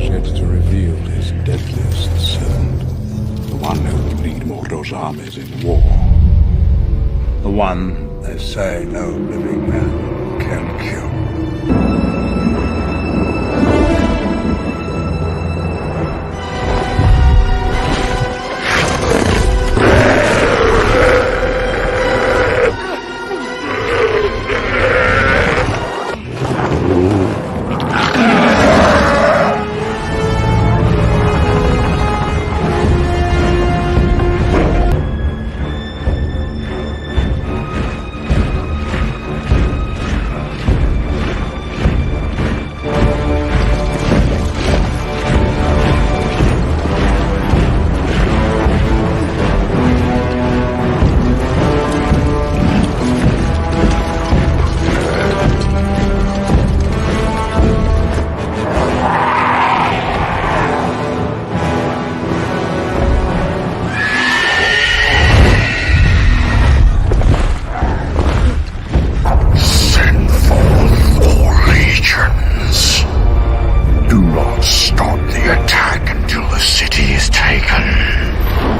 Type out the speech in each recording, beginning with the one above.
yet to reveal his deadliest servant. The one who will lead Mordor's armies in war. The one they say no living man can kill.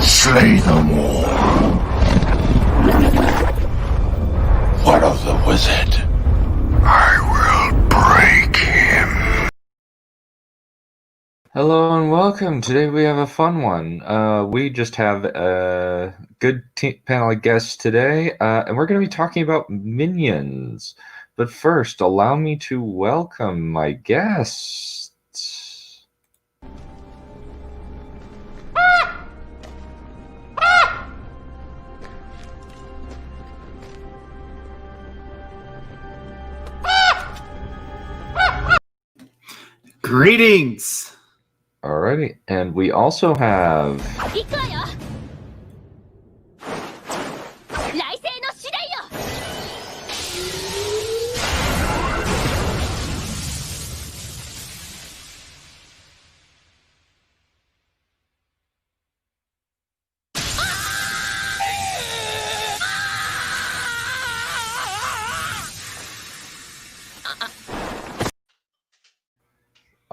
Slay them all. What of the wizard? I will break him. Hello and welcome. Today we have a fun one. We just have a good panel of guests today, and we're going to be talking about minions. But first, allow me to welcome my guests. Greetings! Alrighty, and we also have...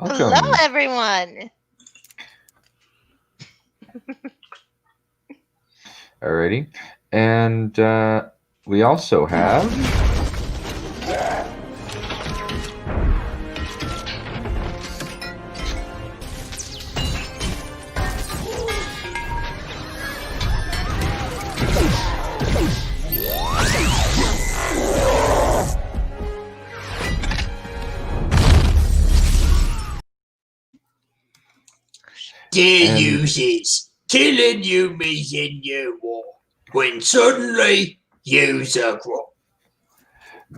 Hello, everyone. Alrighty, and we also have... Dear users, killing you means in your war, when suddenly yous are grown.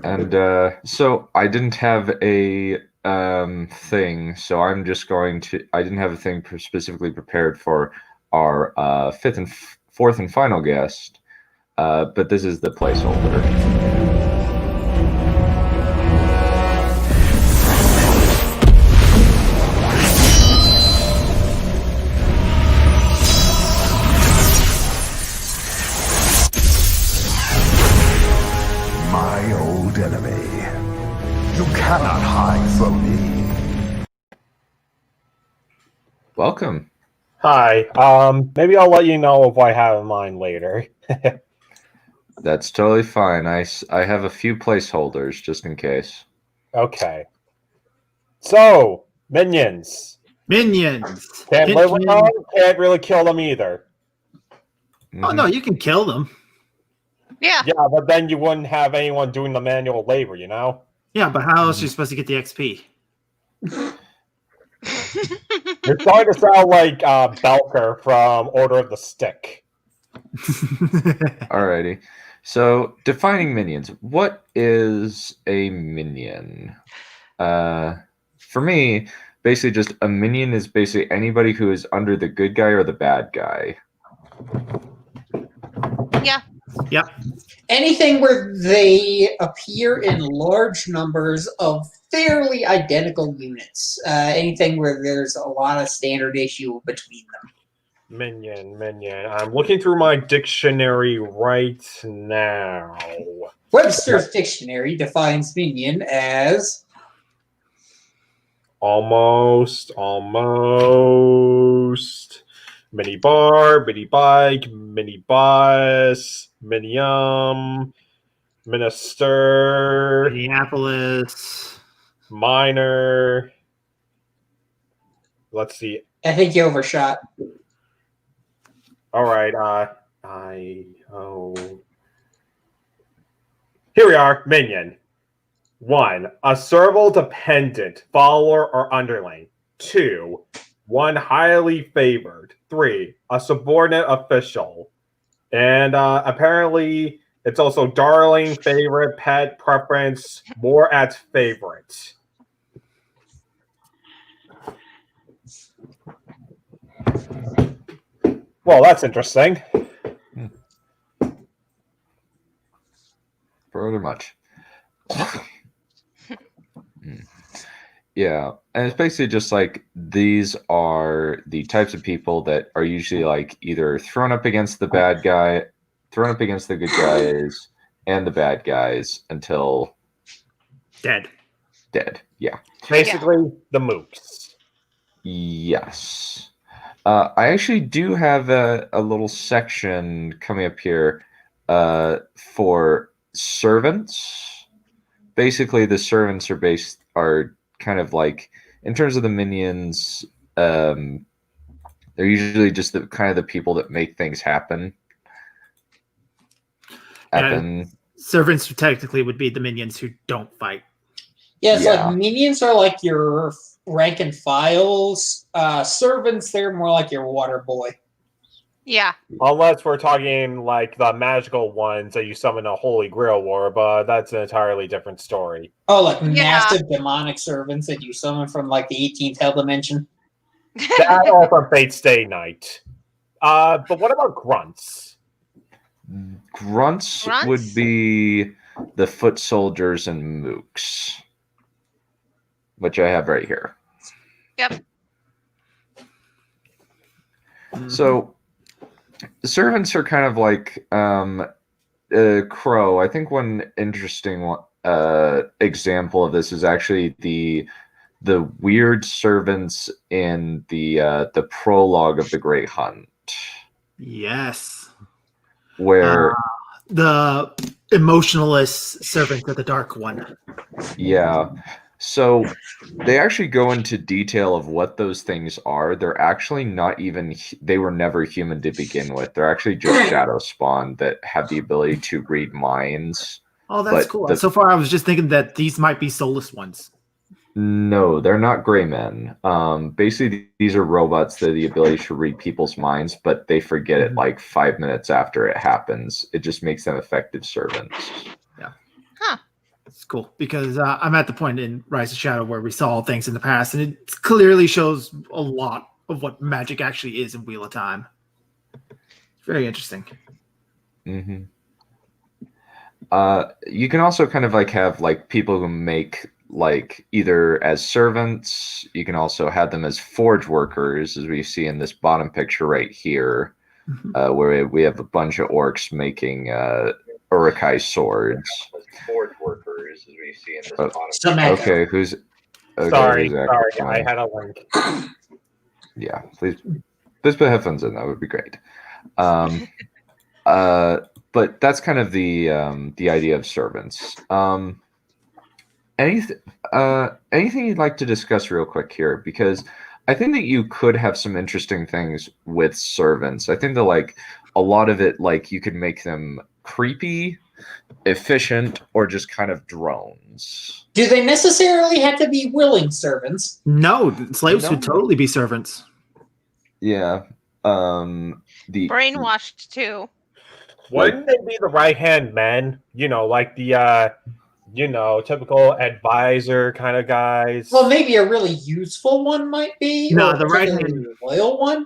And so I didn't have a thing, so I'm just going to... I didn't have a thing specifically prepared for our fourth and final guest, but this is the placeholder. Enemy. You cannot hide from me. Welcome. Hi. Maybe I'll let you know if I have in mind later. That's totally fine. I have a few placeholders just in case. Okay. So, minions. Minions! Can't live with them, can't really kill them either. Oh no, you can kill them. Yeah. Yeah, but then you wouldn't have anyone doing the manual labor, you know? Yeah, but how else are you supposed to get the XP? You're starting to sound like Belker from Order of the Stick. Alrighty. So, defining minions. What is a minion? For me, basically just a minion is basically anybody who is under the good guy or the bad guy. Yeah. Yep. Anything where they appear in large numbers of fairly identical units. Anything where there's a lot of standard issue between them. Minion. I'm looking through my dictionary right now. Webster's dictionary defines minion as Almost. Mini bar, mini bike, mini bus, minium, minister, Minneapolis. minor. Let's see. I think you overshot. All right. Here we are. Minion. 1. A serval dependent, follower or underling. 2. One highly favored. 3. A subordinate official. And apparently it's also darling, favorite, pet, preference, more at favorite. Well, that's interesting. Pretty much. Yeah, and it's basically just like these are the types of people that are usually like either thrown up against the bad guy, thrown up against the good guys, and the bad guys until Dead. Yeah. Basically, the mooks. Yes. I actually do have a little section coming up here for servants. Basically, the servants are kind of like, in terms of the minions, they're usually just the kind of the people that make things happen. Servants technically would be the minions who don't fight. Yeah, it's like minions are like your rank and files. Servants, they're more like your water boy. Yeah. Unless we're talking like the magical ones that you summon a Holy Grail War, but that's an entirely different story. Oh, like massive demonic servants that you summon from like the 18th Hell Dimension. That all from Fate's Day Night. But what about grunts? Grunts would be the foot soldiers and mooks, which I have right here. Yep. So the servants are kind of like Crow. I think one interesting example of this is actually the weird servants in the prologue of the Great Hunt. Yes. Where the emotionalist servant of the Dark One. Yeah. So they actually go into detail of what those things are. They're actually not even, they were never human to begin with. They're actually just shadow spawn that have the ability to read minds. Oh, that's cool. So far, I was just thinking that these might be soulless ones. No, they're not gray men. Basically, these are robots that have the ability to read people's minds, but they forget it like 5 minutes after it happens. It just makes them effective servants. Yeah. Huh. It's cool because I'm at the point in Rise of Shadow where we saw things in the past, and it clearly shows a lot of what magic actually is in Wheel of Time. It's very interesting. Mm-hmm. You can also kind of like have like people who make like either as servants. You can also have them as forge workers, as we see in this bottom picture right here, where we have a bunch of orcs making Urukai swords. Forge workers, as we see in this bottom. Okay, who's? Okay, sorry, who's I had a link. Yeah, please put headphones in. That would be great. But that's kind of the idea of servants. Anything you'd like to discuss real quick here? Because I think that you could have some interesting things with servants. I think that like a lot of it, like you could make them creepy, efficient, or just kind of drones. Do they necessarily have to be willing servants? No, slaves would totally be servants. Yeah. The brainwashed too. Wouldn't they be the right-hand men? You know, like the typical advisor kind of guys. Well, maybe a really useful one might be. No, or the right-hand loyal one.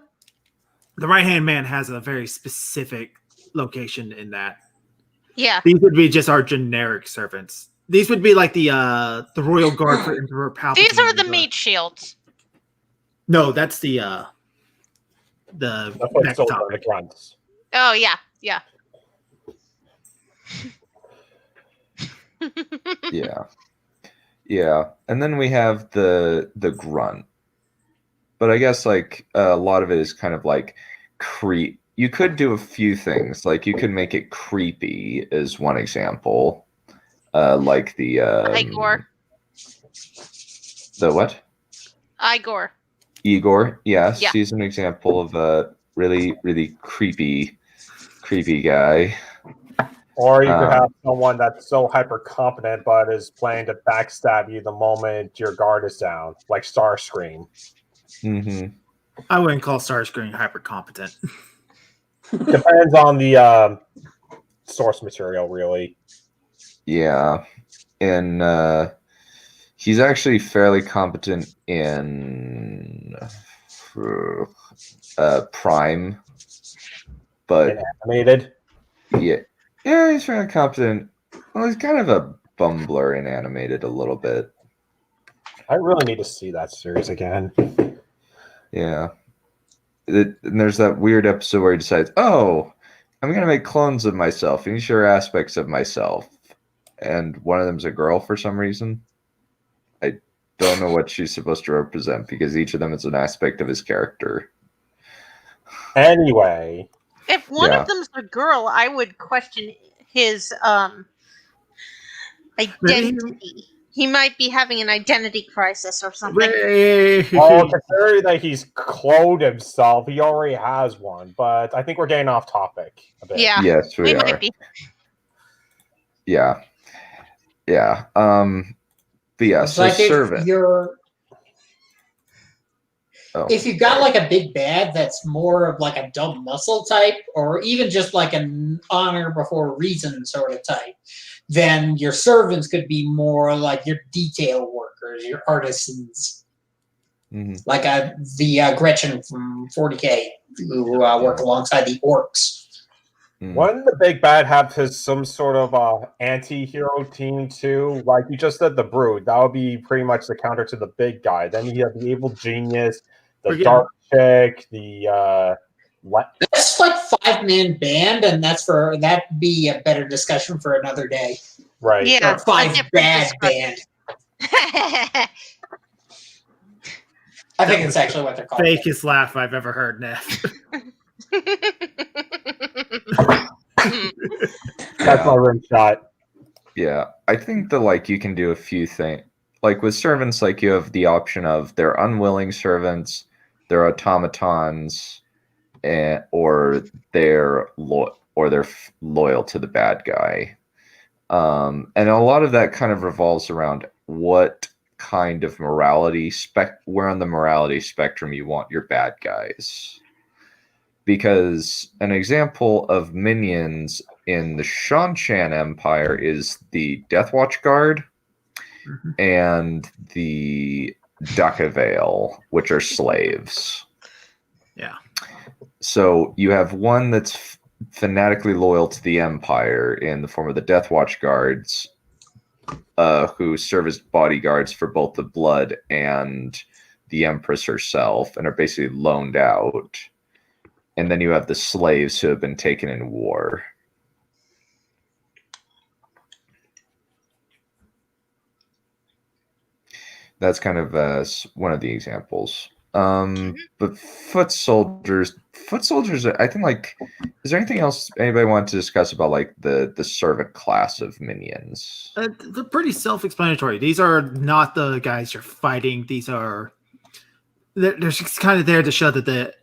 The right-hand man has a very specific location in that. Yeah. These would be just our generic servants. These would be like the royal guard for Emperor Palpatine. These are the meat shields. No, that's the next topic. Oh yeah, yeah. Yeah, and then we have the grunt. But I guess like a lot of it is kind of like creep. You could do a few things. Like you could make it creepy is one example. Like the Igor. the what? Igor. Igor. Yes, Yeah. he's an example of a really creepy guy. Or you could have someone that's so hyper competent but is planning to backstab you the moment your guard is down, like Starscream. Mm-hmm. I wouldn't call Starscream hyper competent. Depends on the source material, really. Yeah, and he's actually fairly competent in Prime, but And animated. yeah, he's fairly competent. Well, he's kind of a bumbler in animated a little bit. I really need to see that series again. Yeah. And there's that weird episode where he decides, oh, I'm going to make clones of myself and share aspects of myself. And one of them's a girl for some reason. I don't know what she's supposed to represent because each of them is an aspect of his character. Anyway. If one of them's a girl, I would question his identity. He might be having an identity crisis or something. Well, considering that he's cloned himself, he already has one. But I think we're getting off topic a bit. Yeah. Yes, we are. Might be. Yeah. Yeah. But yeah, It's so like servant. If you've got like a big bad that's more of like a dumb muscle type, or even just like an honor before reason sort of type, then your servants could be more like your detail workers, your artisans, like the Gretchen from 40K, who work alongside the orcs. Wouldn't the big bad have some sort of anti-hero team too? Like you just said, the Brood. That would be pretty much the counter to the big guy. Then you have the evil genius, the dark chick, the That's like 5-man band, and that'd be a better discussion for another day. Right. Yeah. Or 5 bad band. I think it's actually what they're called. Fakest laugh I've ever heard, Neph. That's my rim shot. Yeah, I think that like you can do a few things. Like with servants, like you have the option of they're unwilling servants, they're automatons, or they're loyal to the bad guy. And a lot of that kind of revolves around what kind of morality where on the morality spectrum you want your bad guys. Because an example of minions in the Shanshan Empire is the Deathwatch Guard and the Dakavale, which are slaves. Yeah. So you have one that's fanatically loyal to the Empire in the form of the Deathwatch Guards, who serve as bodyguards for both the Blood and the Empress herself and are basically loaned out. And then you have the slaves who have been taken in war. That's kind of one of the examples. But foot soldiers, I think, like, is there anything else anybody want to discuss about like the servant class of minions? They're pretty self-explanatory. These are not the guys you're fighting. They're just kind of there to show that the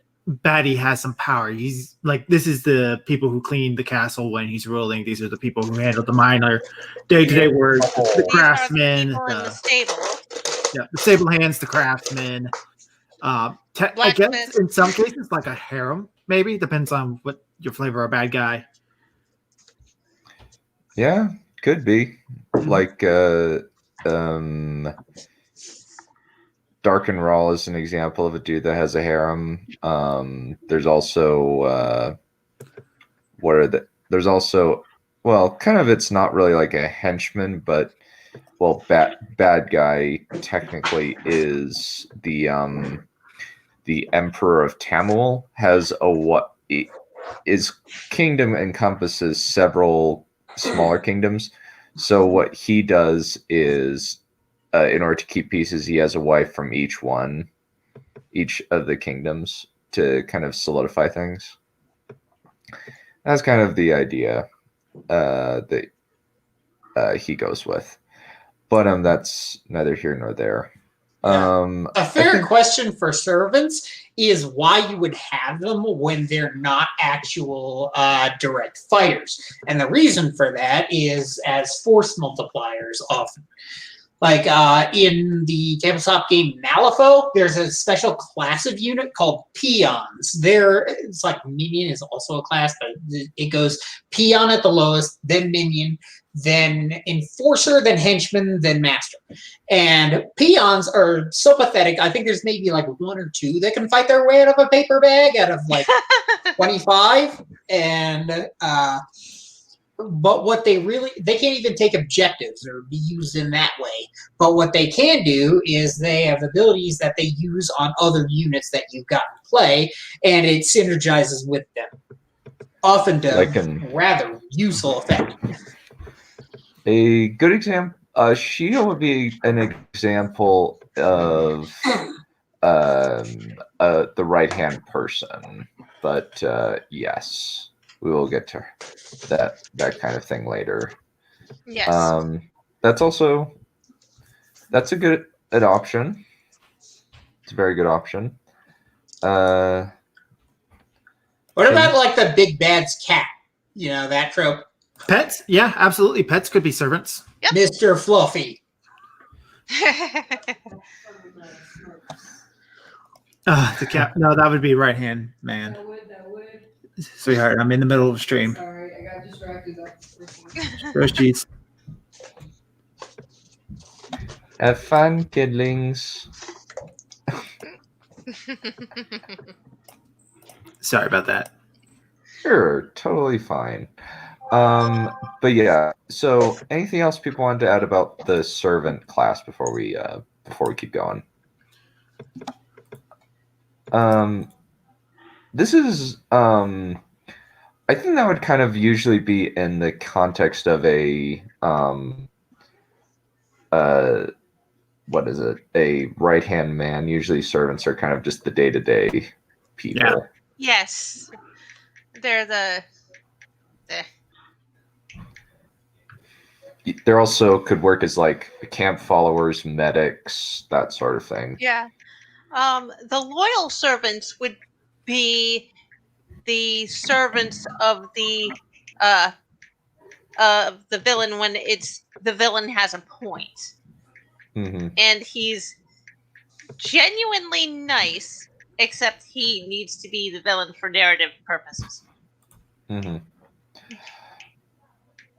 baddie has some power. He's like, this is the people who clean the castle when he's ruling. These are the people who handle the minor day-to-day work. The craftsmen, the stable. Yeah, the stable hands, the craftsmen. I guess in some cases, like a harem, maybe depends on what your flavor of bad guy. Yeah, could be like Dark and Raw is an example of a dude that has a harem. There's also kind of, it's not really like a henchman, but bad guy technically is the Emperor of Tamil. Has his kingdom encompasses several smaller kingdoms. So what he does is in order to keep pieces, he has a wife from each of the kingdoms to kind of solidify things. That's kind of the idea that he goes with. But that's neither here nor there. Yeah. A fair question for servants is why you would have them when they're not actual direct fighters. And the reason for that is as force multipliers often. Like in the tabletop game Malifaux, there's a special class of unit called Peons. It's like Minion is also a class, but it goes Peon at the lowest, then Minion, then Enforcer, then Henchman, then Master. And Peons are so pathetic. I think there's maybe like 1 or 2 that can fight their way out of a paper bag out of like 25. And but what they can't even take objectives or be used in that way. But what they can do is they have abilities that they use on other units that you've got in play, and it synergizes with them. Often to rather useful effect. A good example, Shia would be an example of the right-hand person. But yes, we will get to that kind of thing later. Yes. That's a good option. It's a very good option. What about like the big bad's cat? You know, that trope. Pets? Yeah, absolutely. Pets could be servants. Yep. Mr. Fluffy. The cat. No, that would be right hand man. That would. Sweetheart, I'm in the middle of a stream. Sorry, I got distracted. Gross cheese. Have fun, kidlings. Sorry about that. Sure, totally fine. But yeah, so anything else people wanted to add about the servant class before we keep going? This is I think that would kind of usually be in the context of a what is it? A right-hand man. Usually servants are kind of just the day-to-day people. Yeah. Yes. They're the There also could work as like camp followers, medics, that sort of thing. Yeah. The loyal servants would be the servants of the villain when the villain has a point. Mm-hmm. And he's genuinely nice, except he needs to be the villain for narrative purposes. Mm-hmm.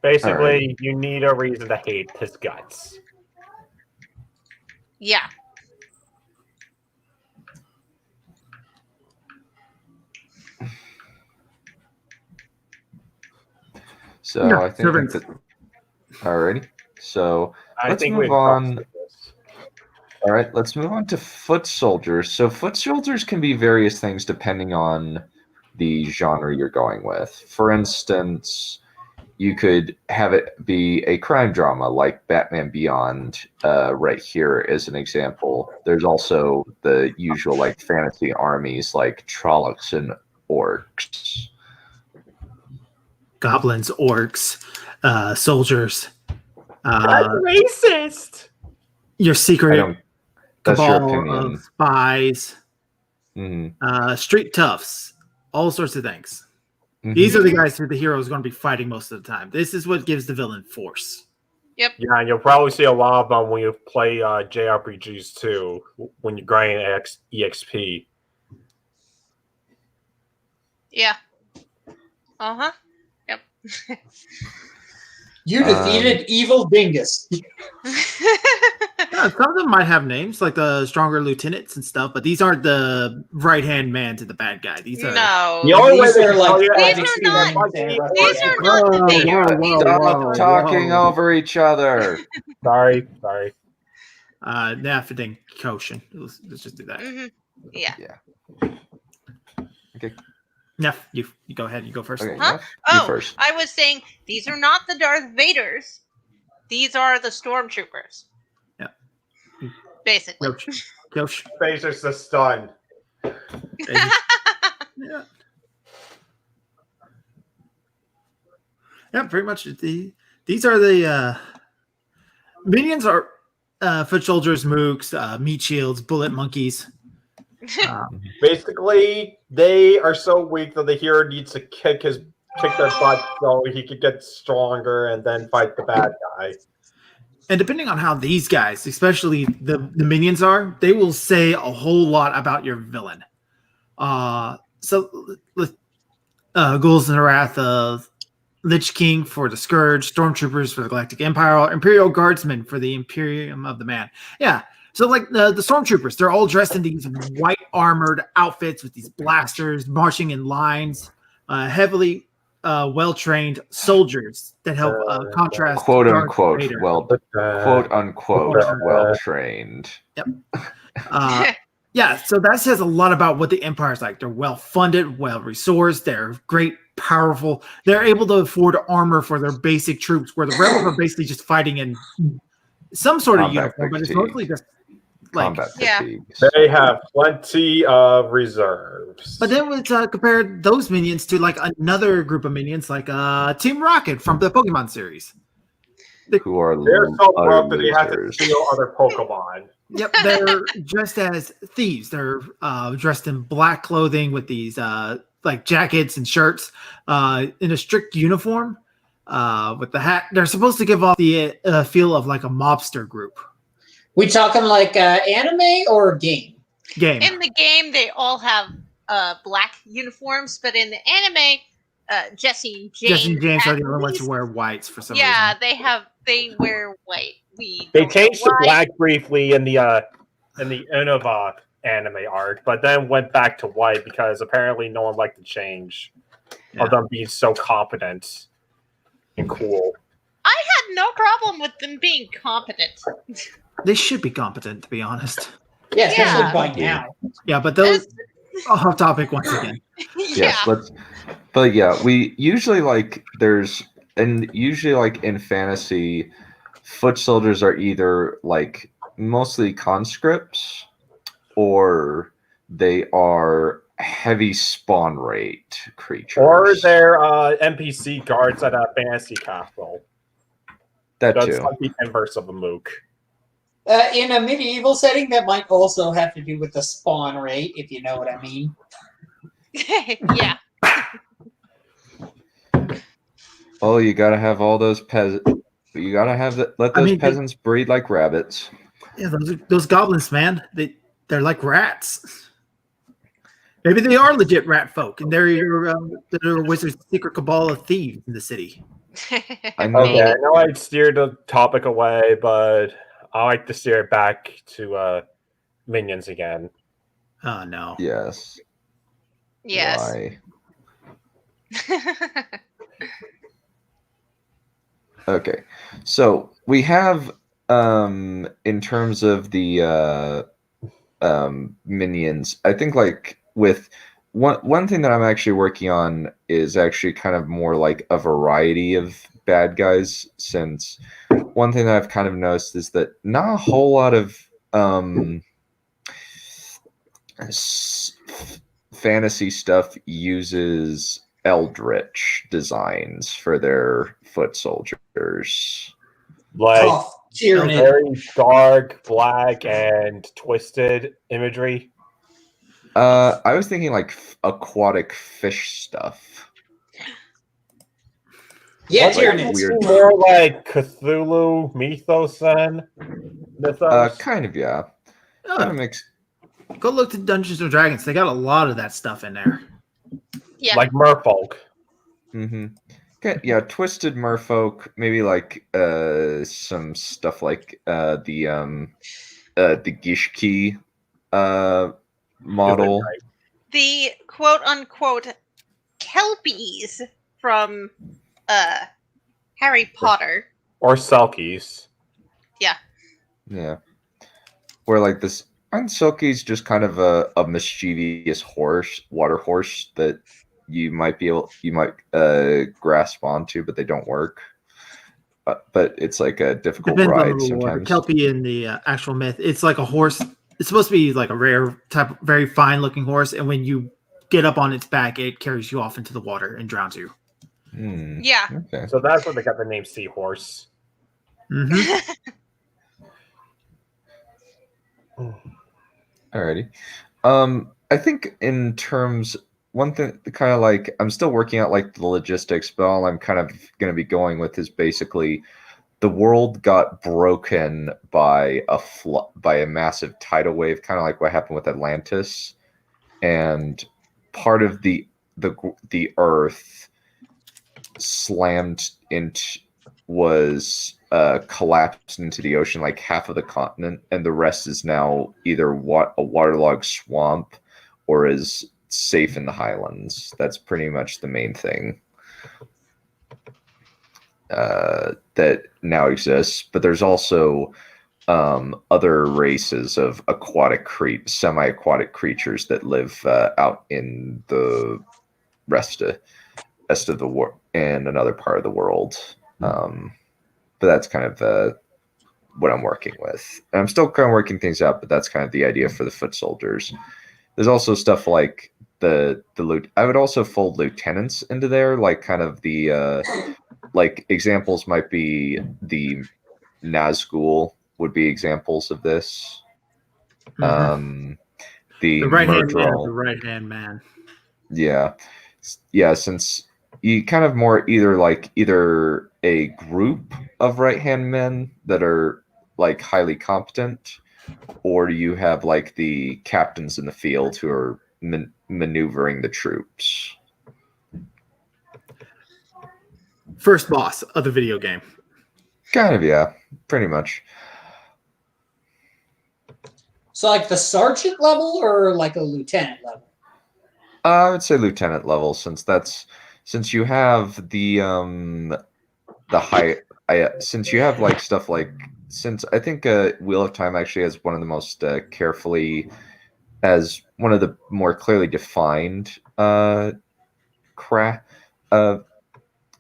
Basically, you need a reason to hate his guts. Yeah. So Yeah, I think that. Alrighty. So let's move on. All right, let's move on to foot soldiers. So foot soldiers can be various things depending on the genre you're going with. For instance, you could have it be a crime drama like Batman Beyond right here as an example. There's also the usual like fantasy armies like Trollocs and Orcs. Goblins, orcs, soldiers. That's racist! Your secret That's your cabal opinion. of spies. Mm-hmm. Street toughs. All sorts of things. Mm-hmm. These are the guys who the hero is going to be fighting most of the time. This is what gives the villain force. Yep. Yeah, and you'll probably see a lot of them when you play JRPGs too, when you grind EXP. Yeah. Uh-huh. Yep. You defeated Evil Dingus. Yeah, some of them might have names, like the stronger lieutenants and stuff, but these aren't the right-hand man to the bad guy. These are No. The only way These they are can like tell you These is are not- These are not the Vader. Stop talking over each other. Sorry. Neph and Koshin. Let's just do that. Mm-hmm. Yeah. Okay. Neph, you go ahead. You go first. Okay. Huh? Neph, you Oh, first. I was saying these are not the Darth Vaders. These are the stormtroopers. Basically. Yosh. Phaser's the stun. Yeah. Yeah, pretty much. These are the minions are foot soldiers, mooks, meat shields, bullet monkeys. Basically, they are so weak that the hero needs to kick their butt so he could get stronger and then fight the bad guy. And depending on how these guys, especially the minions are, they will say a whole lot about your villain. So Ghouls in the Wrath of Lich King for the Scourge, Stormtroopers for the Galactic Empire, Imperial Guardsmen for the Imperium of the Man. Yeah. So like the Stormtroopers, they're all dressed in these white armored outfits with these blasters, marching in lines, heavily well-trained soldiers that help contrast quote Darth unquote Vader. well trained. Yep. Yeah, so that says a lot about what the Empire's like. They're well-funded, well-resourced, they're great, powerful. They're able to afford armor for their basic troops, where the rebels are basically just fighting in some sort of Combat uniform, but it's fatigue. mostly just like Combat Yeah. fatigues. They have plenty of reserves. But then let's compare those minions to like another group of minions, like Team Rocket from the Pokemon series. Who are They're so utter broke that they have to losers. steal other Pokemon. Yep, they're dressed as thieves. They're dressed in black clothing with these like jackets and shirts in a strict uniform with the hat. They're supposed to give off the feel of like a mobster group. We talking like anime or game? Game. In the game, they all have black uniforms, but in the anime, Jesse and James, Jesse and James are the at only ones who least- wear whites for some Yeah, reason. they wear white. We They don't know changed to why. black briefly in the Unova anime art, but then went back to white because apparently no one liked the change of them being so competent and cool. I had no problem with them being competent. They should be competent, to be honest. Yeah, especially Yeah. by now. Yeah, but those off topic once again. Yes, but yeah, we usually like usually like in fantasy, foot soldiers are either like mostly conscripts or they are heavy spawn rate creatures. Or they're NPC guards at a fantasy castle. that That's too. like the inverse of a mook. In a medieval setting, that might also have to do with the spawn rate, if you know what I mean. Yeah. Oh, you gotta have all those peasants. You gotta have let those peasants breed like rabbits. Yeah, those goblins, man. They're like rats. Maybe they are legit rat folk, and they're a wizard's secret cabal of thieves in the city. I know. Okay, I know I steered the topic away, but I like to steer it back to minions again. Oh no. Yes. Yes. Why? Okay, so we have in terms of the minions, I think like with one thing that I'm actually working on is actually kind of more like a variety of bad guys, since one thing that I've kind of noticed is that not a whole lot of fantasy stuff uses eldritch designs for their foot soldiers. Like Tough, tyranny. very dark, black, and twisted imagery. I was thinking like aquatic fish stuff. Yeah, Wasn't it Tyranids. Weird. more like Cthulhu mythos then? Mythos? Kind of, yeah. Oh, Kind of makes. go look to Dungeons and Dragons. They got a lot of that stuff in there. Yeah. Like merfolk. Mm-hmm. Okay, yeah, twisted merfolk, maybe like some stuff like the Gishki model. The quote unquote kelpies from Harry Potter. Or Selkies. Yeah. Where like this aren't Silky's just kind of a mischievous water horse that you might grasp onto, but they don't work. but it's like a difficult Depends on the ride reward. sometimes. Kelpie in the actual myth, it's like a horse. It's supposed to be like a rare type, very fine looking horse, and when you get up on its back, it carries you off into the water and drowns you. Yeah. Okay. So that's where they got the name Seahorse. Mm-hmm. Alrighty. I think in terms, one thing kind of like I'm still working out like the logistics, but all I'm kind of going to be going with is basically the world got broken by a massive tidal wave, kind of like what happened with Atlantis, and part of the Earth slammed into was collapsed into the ocean, like half of the continent, and the rest is now either a waterlogged swamp or is safe in the highlands. That's pretty much the main thing that now exists. But there's also other races of semi-aquatic creatures that live out in the rest of the world in another part of the world. But that's kind of what I'm working with. And I'm still kind of working things out, but that's kind of the idea for the foot soldiers. There's also stuff like the loot. I would also fold lieutenants into there, like kind of the like examples might be the Nazgul would be examples of this. Mm-hmm. The right hand man is the Murdral. right hand man. Yeah. Since you kind of more either a group of right hand men that are like highly competent, or you have like the captains in the field who are maneuvering the troops. First boss of the video game. Kind of, yeah, pretty much. So like the sergeant level or like a lieutenant level? I would say lieutenant level, since you have the high. Since you have like stuff like, since I think Wheel of Time actually has one of the most carefully, as one of the more clearly defined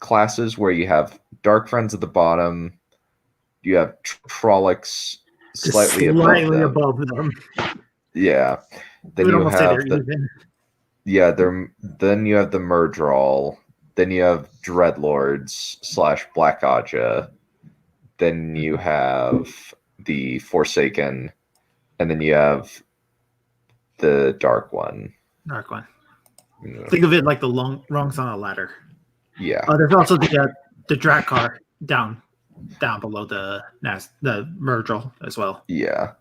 classes, where you have Dark Friends at the bottom, you have Trollocs slightly above them. Yeah. Then you have then you have the Murdral. Then you have Dreadlords / Black Aja. Then you have the Forsaken, and then you have the Dark One. Dark One. Think of it like the rungs on a ladder. Yeah. There's also the Drakkar down below the Murdral as well. Yeah.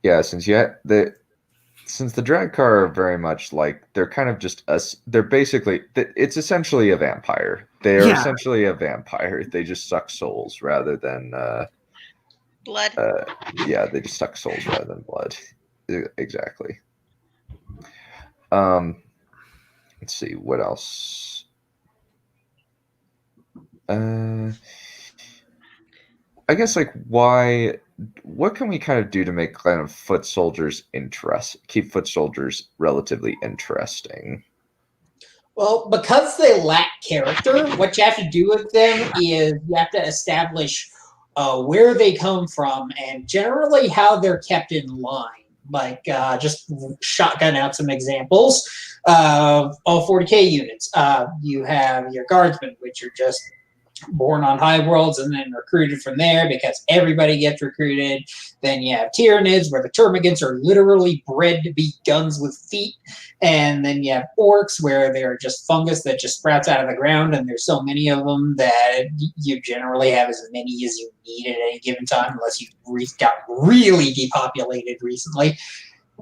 Yeah, since the Drakkar are very much like, they're kind of just us. They're basically, it's essentially a vampire. They are essentially a vampire. They just suck souls rather than blood. Yeah, they just suck souls rather than blood. Exactly. Let's see what else. I guess like what can we kind of do to make kind of foot soldiers keep foot soldiers relatively interesting? Well, because they lack character, what you have to do with them is you have to establish where they come from and generally how they're kept in line. Like, just shotgun out some examples of all 40k units. You have your guardsmen, which are just born on high worlds and then recruited from there because everybody gets recruited. Then you have Tyranids, where the Termagants are literally bred to be guns with feet. And then you have Orcs, where they're just fungus that just sprouts out of the ground, and there's so many of them that you generally have as many as you need at any given time, unless you got really depopulated recently.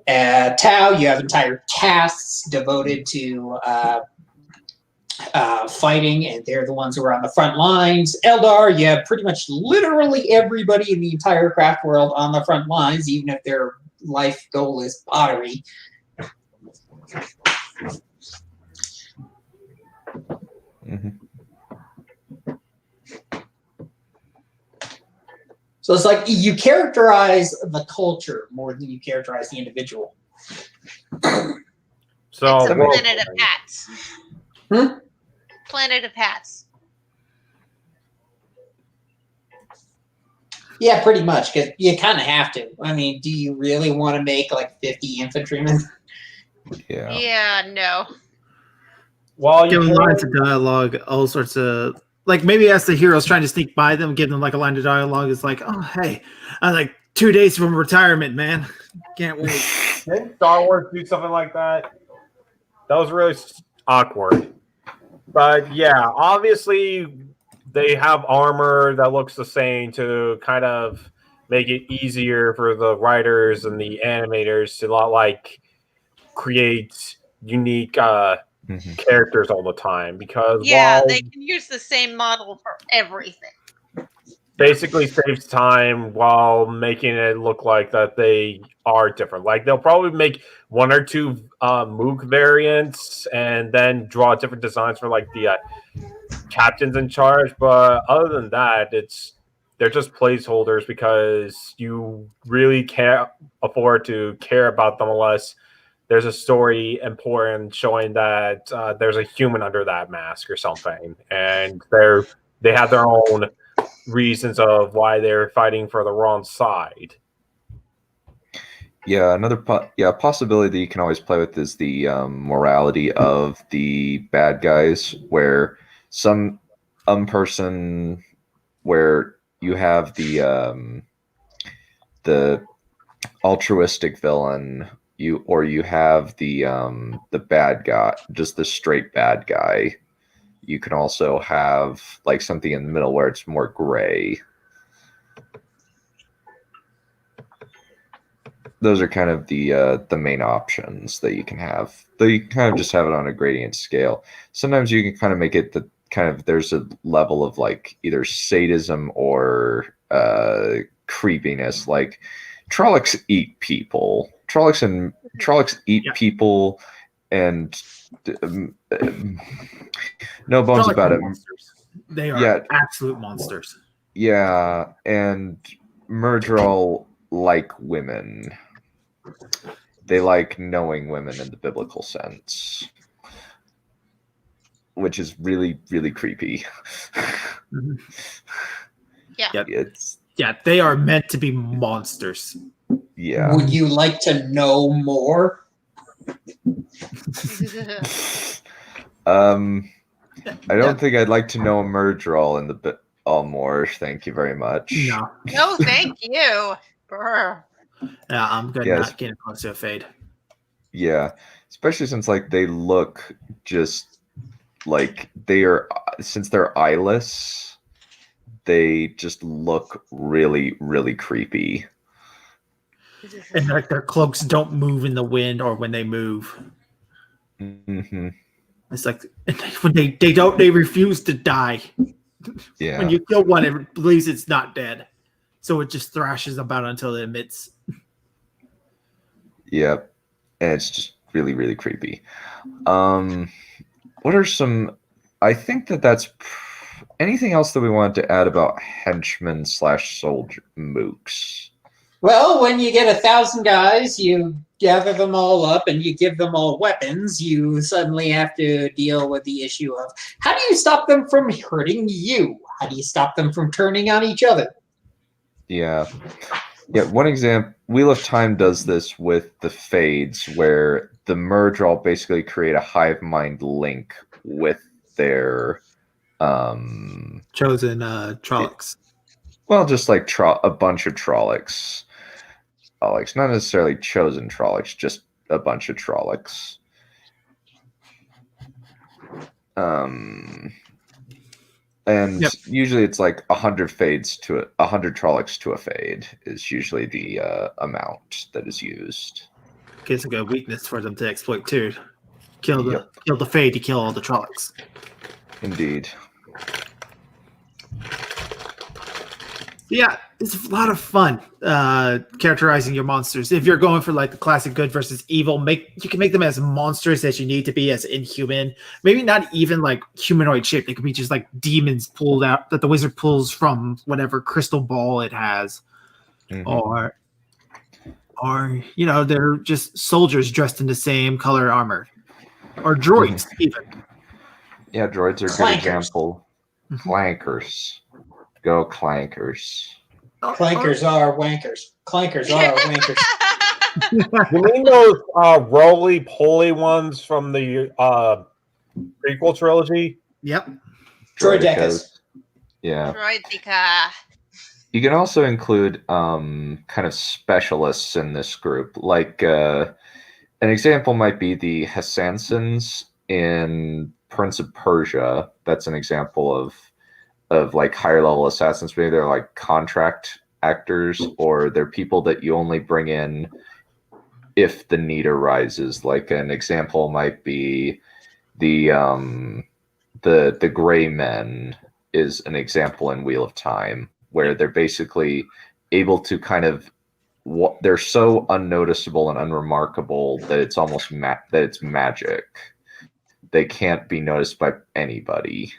Tau, you have entire castes devoted to fighting, and they're the ones who are on the front lines. Eldar, you have pretty much literally everybody in the entire craft world on the front lines, even if their life goal is pottery. Mm-hmm. So it's like you characterize the culture more than you characterize the individual. So It's a planet of hats. Hmm? Planet of hats. Yeah, pretty much, because you kind of have to. I mean, do you really want to make like 50 infantrymen? Yeah. Yeah, no. Well, you Give them can. lines of dialogue, all sorts of like maybe as the hero's trying to sneak by them, give them like a line of dialogue. It's like, oh hey, I'm like 2 days from retirement, man. Can't wait. Didn't Star Wars do something like that? That was really awkward. But yeah, obviously they have armor that looks the same to kind of make it easier for the writers and the animators to not like create unique characters all the time, because Yeah, while they can use the same model for everything. basically saves time while making it look like that they are different. Like they'll probably make one or two Mook variants and then draw different designs for like the captains in charge. But other than that, they're just placeholders because you really can't afford to care about them unless there's a story important showing that there's a human under that mask or something, and they have their own reasons of why they're fighting for the wrong side. Yeah, another possibility that you can always play with is the morality of the bad guys, where some person where you have the altruistic villain, you have the bad guy, just the straight bad guy. You can also have like something in the middle where it's more gray. Those are kind of the main options that you can have. Though you kind of just have it on a gradient scale. Sometimes you can kind of make it there's a level of like either sadism or creepiness. Like Trollocs eat people. Trollocs eat people, and no bones about it. Monsters. They are absolute monsters. Yeah, and Murdrell like women. They like knowing women in the biblical sense, which is really, really creepy. Yeah. They are meant to be monsters. Yeah. Would you like to know more? I don't think I'd like to know a Murdrell in the more. Thank you very much. No. No, thank you. Brr. Yeah, I'm good. Yes. Not getting close to a fade. Yeah, especially since like they look just like since they're eyeless, they just look really, really creepy. And like their cloaks don't move in the wind or when they move. Mm-hmm. It's like when they refuse to die. Yeah. When you kill one, it believes it's not dead, so it just thrashes about until it emits. Yep, and it's just really, really creepy. What are some? I think that's anything else that we wanted to add about henchmen / soldier mooks. Well, when you get 1,000 guys, you gather them all up and you give them all weapons. You suddenly have to deal with the issue of how do you stop them from hurting you? How do you stop them from turning on each other? Yeah. One example, Wheel of Time does this with the Fades, where the Murdrell basically create a hive mind link with their chosen Trollocs. Well, just like a bunch of Trollocs. Not necessarily chosen Trollocs, just a bunch of Trollocs. And usually it's like 100 fades to 100 Trollocs to a fade is usually the amount that is used. Gives a good weakness for them to exploit too. Kill the fade to kill all the Trollocs. Indeed. Yeah, it's a lot of fun characterizing your monsters. If you're going for like the classic good versus evil, you can make them as monstrous as you need to be, as inhuman. Maybe not even like humanoid shape. They could be just like demons pulled out that the wizard pulls from whatever crystal ball it has, or they're just soldiers dressed in the same color armor, or droids even. Yeah, droids are a good example. Clankers. Go Clankers. Clankers are wankers. Clankers are wankers. You mean those roly-poly ones from the prequel trilogy? Yep. Droidecas. Yeah. Droideka. You can also include kind of specialists in this group. Like an example might be the Hassansins in Prince of Persia. That's an example of like higher level assassins. Maybe they're like contract actors, or they're people that you only bring in if the need arises. Like an example might be the Gray Men is an example in Wheel of Time, where they're basically able to kind of they're so unnoticeable and unremarkable that it's almost that it's magic. They can't be noticed by anybody.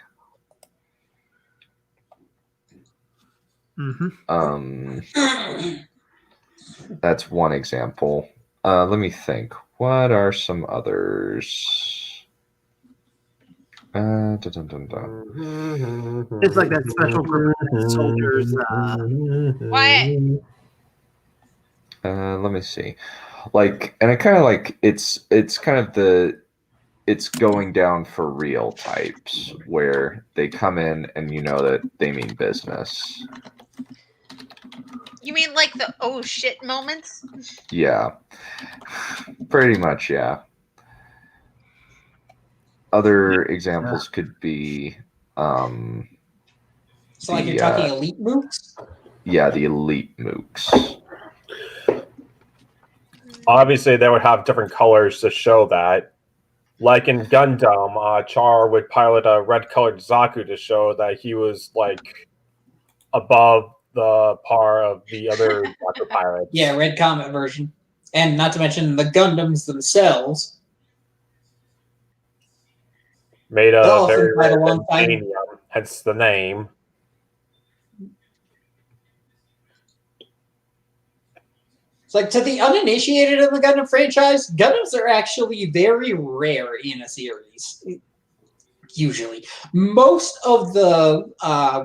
That's one example. Let me think. What are some others? It's like that special group of soldiers. Why? Let me see. Like, and it kind of like it's kind of it's going down for real types where they come in and you know that they mean business. You mean like the oh shit moments? Yeah. Pretty much, yeah. Other examples could be So like you're talking elite mooks? Yeah, the elite mooks. Obviously, they would have different colors to show that. Like in Gundam, Char would pilot a red-colored Zaku to show that he was like above the par of the other Zaku pilots. Yeah, Red Comet version. And not to mention the Gundams themselves. Made They'll of very often fight rare alongside- titanium, hence the name. It's like, to the uninitiated in the Gundam franchise, Gundams are actually very rare in a series. Usually. Most of the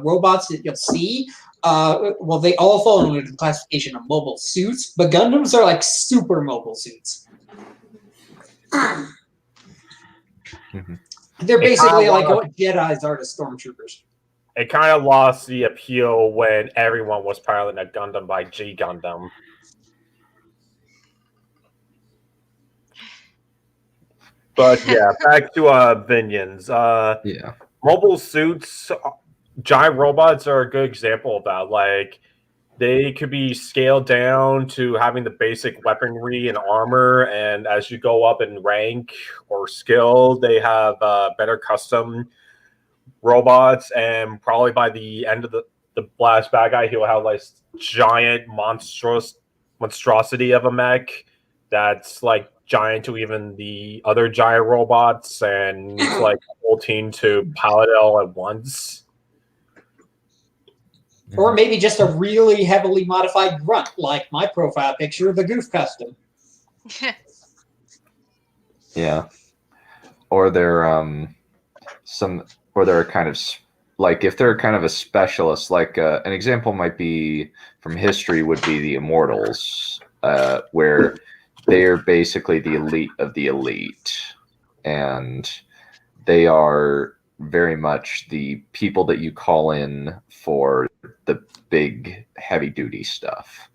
robots that you'll see, well, they all fall under the classification of mobile suits, but Gundams are like super mobile suits. They're basically like what Jedis are to stormtroopers. It kind of lost the appeal when everyone was piloting a Gundam by G Gundam. But yeah, back to Vinions. Yeah. Mobile suits, giant robots are a good example of that. Like, they could be scaled down to having the basic weaponry and armor, and as you go up in rank or skill, they have better custom robots, and probably by the end of the last bad guy, he'll have like giant monstrosity of a mech that's like giant to even the other giant robots, and needs like a whole team to pilot it all at once. Or maybe just a really heavily modified grunt, like my profile picture, the Goof Custom. Yeah. Or they're they're kind of like, if they're kind of a specialist, like an example might be from history would be the Immortals, where they are basically the elite of the elite, and they are very much the people that you call in for the big heavy duty stuff.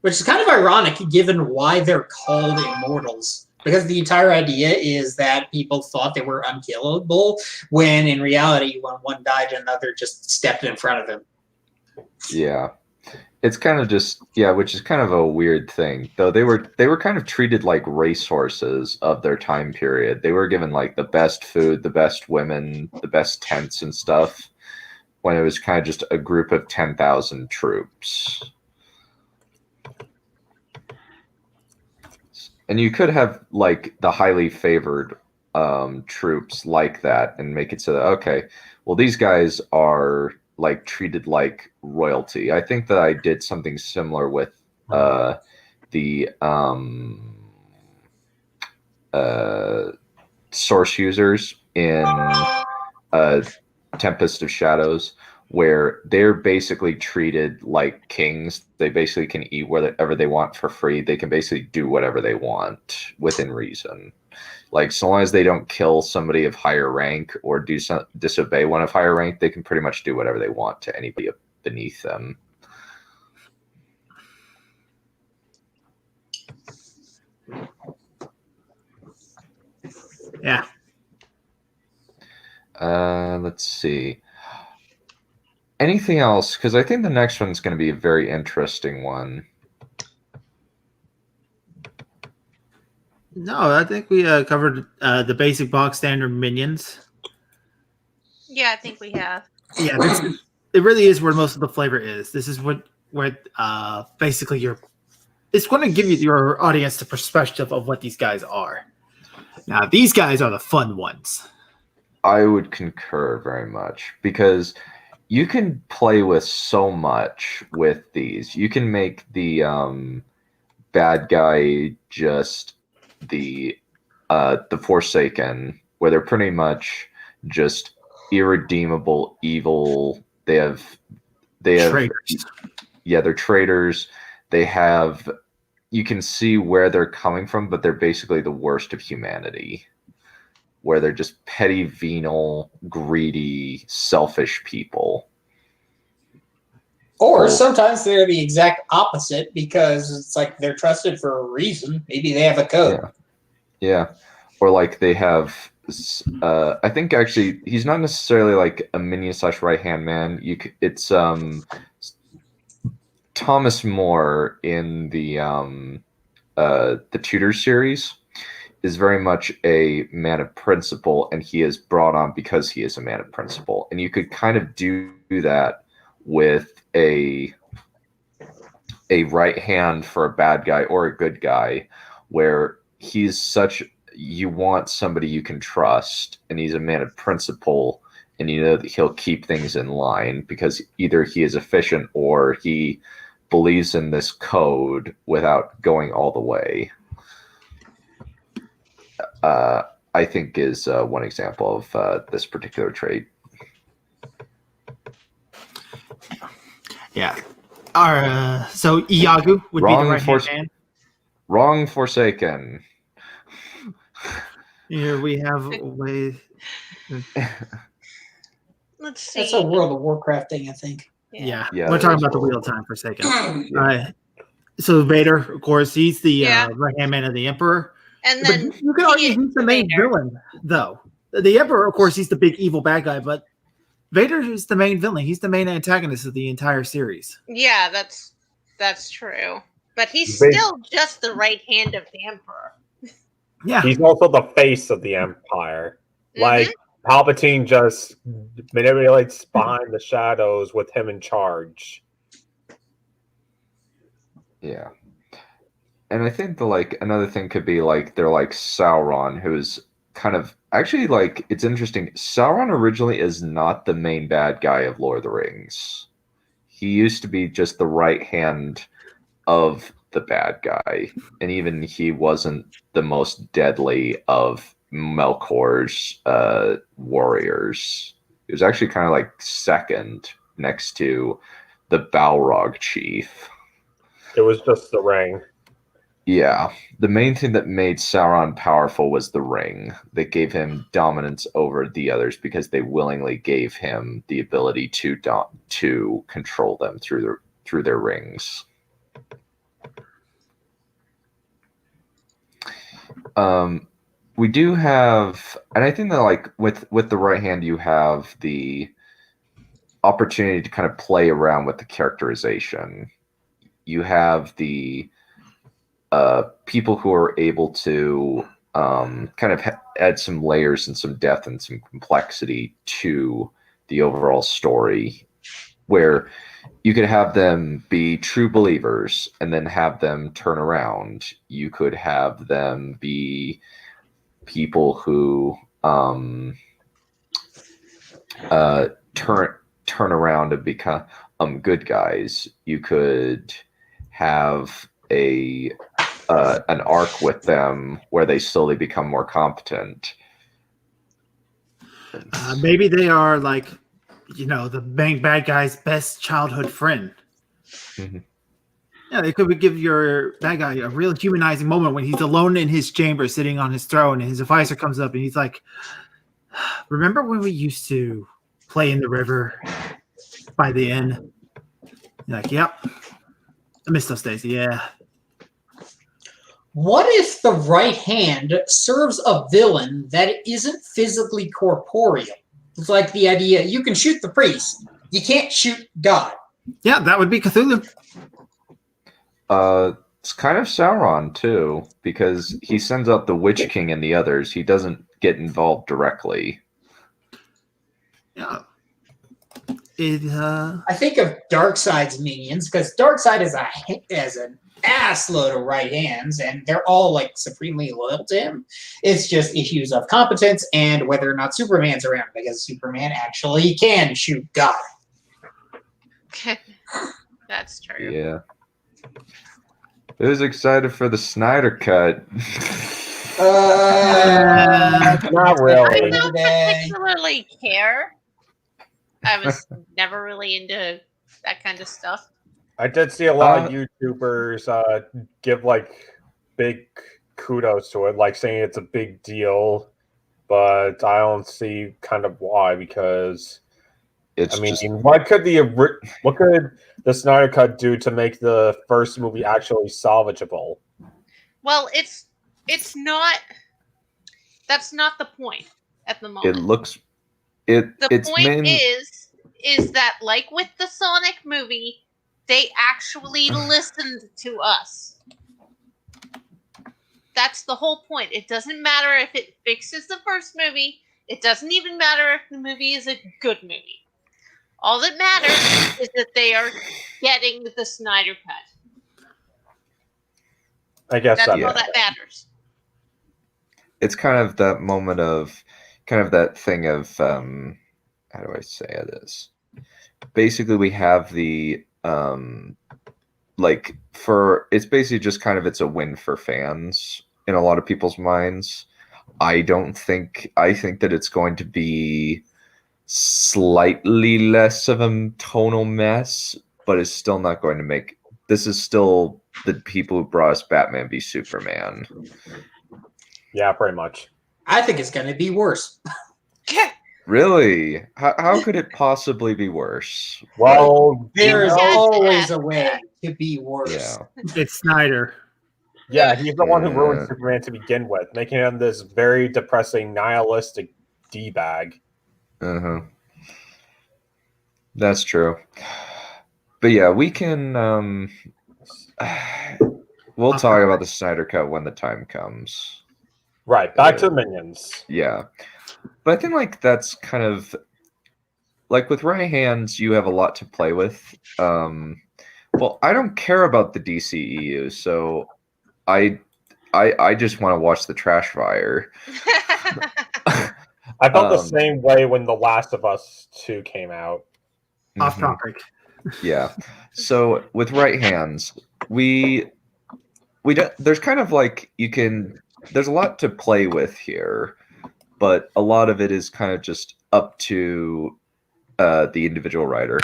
Which is kind of ironic given why they're called Immortals. Because the entire idea is that people thought they were unkillable, when in reality, when one died, another just stepped in front of them. Yeah. It's kind of just, yeah, which is kind of a weird thing. Though they were kind of treated like racehorses of their time period. They were given like the best food, the best women, the best tents and stuff, when it was kind of just a group of 10,000 troops. And you could have like the highly favored troops like that and make it so that, okay, well, these guys are like treated like royalty. I think that I did something similar with the source users in Tempest of Shadows, where they're basically treated like kings. They basically can eat whatever they want for free. They can basically do whatever they want within reason. Like, so long as they don't kill somebody of higher rank or disobey one of higher rank, they can pretty much do whatever they want to anybody beneath them. Yeah. Let's see. Anything else? Because I think the next one's going to be a very interesting one. No, I think we covered the basic box standard minions. Yeah, I think we have. Yeah, it really is where most of the flavor is. This is where basically it's going to give you your audience the perspective of what these guys are. Now, these guys are the fun ones. I would concur very much, because you can play with so much with these. You can make the bad guy just the Forsaken, where they're pretty much just irredeemable evil. They have Traitors. Yeah, they're traitors. You can see where they're coming from, but they're basically the worst of humanity, where they're just petty, venal, greedy, selfish people. Or sometimes they're the exact opposite, because it's like they're trusted for a reason. Maybe they have a code. Yeah. Or like they have, I think actually he's not necessarily like a minion / right-hand man. It's Thomas More in the Tudor series is very much a man of principle, and he is brought on because he is a man of principle. And you could kind of do that with a right hand for a bad guy or a good guy, where you want somebody you can trust, and he's a man of principle, and you know that he'll keep things in line because either he is efficient or he believes in this code without going all the way. I think is one example of this particular trait. Yeah. So Iago would be the right-hand man. Wrong Forsaken. Here we have a way. Let's see. That's a World of Warcraft thing, I think. Yeah. Yeah, We're talking about the wheel time Forsaken. So Vader, of course, he's the right-hand man of the Emperor. And then you can argue he's the main villain, though. The Emperor, of course, he's the big evil bad guy, but Vader is the main villain. He's the main antagonist of the entire series. Yeah, that's true. But he's still just the right hand of the Emperor. Yeah. He's also the face of the Empire. Mm-hmm. Like, Palpatine just manipulates behind the shadows with him in charge. Yeah. And I think another thing could be like they're like Sauron, who's kind of actually like, it's interesting. Sauron originally is not the main bad guy of Lord of the Rings. He used to be just the right hand of the bad guy, and even he wasn't the most deadly of Melkor's warriors. He was actually kind of like second next to the Balrog chief. It was just the ring. Yeah, the main thing that made Sauron powerful was the ring. That gave him dominance over the others because they willingly gave him the ability to control them through their rings. We do have, and I think that like with the right hand, you have the opportunity to kind of play around with the characterization. You have the people who are able to kind of add some layers and some depth and some complexity to the overall story, where you could have them be true believers and then have them turn around. You could have them be people who turn around and become good guys. You could have an arc with them where they slowly become more competent. Maybe they are like the main bad guy's best childhood friend. Mhm. Yeah, they could give your bad guy a real humanizing moment when he's alone in his chamber, sitting on his throne, and his advisor comes up and he's like, "Remember when we used to play in the river by the inn?" You're like, "Yep, I miss those days." Yeah. What if the right hand serves a villain that isn't physically corporeal? It's like the idea you can shoot the priest, you can't shoot God. Yeah, that would be Cthulhu. It's kind of Sauron too, because he sends out the Witch King and the others. He doesn't get involved directly. Yeah. I think of Darkseid's minions because Darkseid has an ass load of right hands, and they're all like supremely loyal to him. It's just issues of competence and whether or not Superman's around, because Superman actually can shoot God. That's true. Yeah. Who's excited for the Snyder Cut? Not I really. don't particularly care. I was never really into that kind of stuff. I did see a lot of YouTubers give like big kudos to it, like saying it's a big deal, but I don't see kind of why, because what could the Snyder Cut do to make the first movie actually salvageable? Well, it's not. That's not the point at the moment. The point is that, like with the Sonic movie, they actually listened to us. That's the whole point. It doesn't matter if it fixes the first movie. It doesn't even matter if the movie is a good movie. All that matters is that they are getting the Snyder Cut. I guess that's all that matters. It's kind of that moment of, kind of that thing of, how do I say this? Basically, we have the, it's basically just kind of, it's a win for fans in a lot of people's minds. I think that it's going to be slightly less of a tonal mess, but it's still not going to make, this is still the people who brought us Batman v Superman. Yeah, pretty much. I think it's going to be worse. Really? How could it possibly be worse? Well, there's always a way to be worse. Yeah. It's Snyder. Yeah, he's the one who ruined Superman to begin with, making him this very depressing, nihilistic D-bag. Uh-huh. That's true. But yeah, we can we'll talk about the Snyder Cut when the time comes. Right, back to Minions. Yeah. But I think that's kind of like with right hands, you have a lot to play with. Well, I don't care about the DCEU, so I just want to watch the trash fire. I felt the same way when The Last of Us 2 came out. Off topic. Yeah. So with right hands, we don't, there's kind of like there's a lot to play with here, but a lot of it is kind of just up to the individual writer.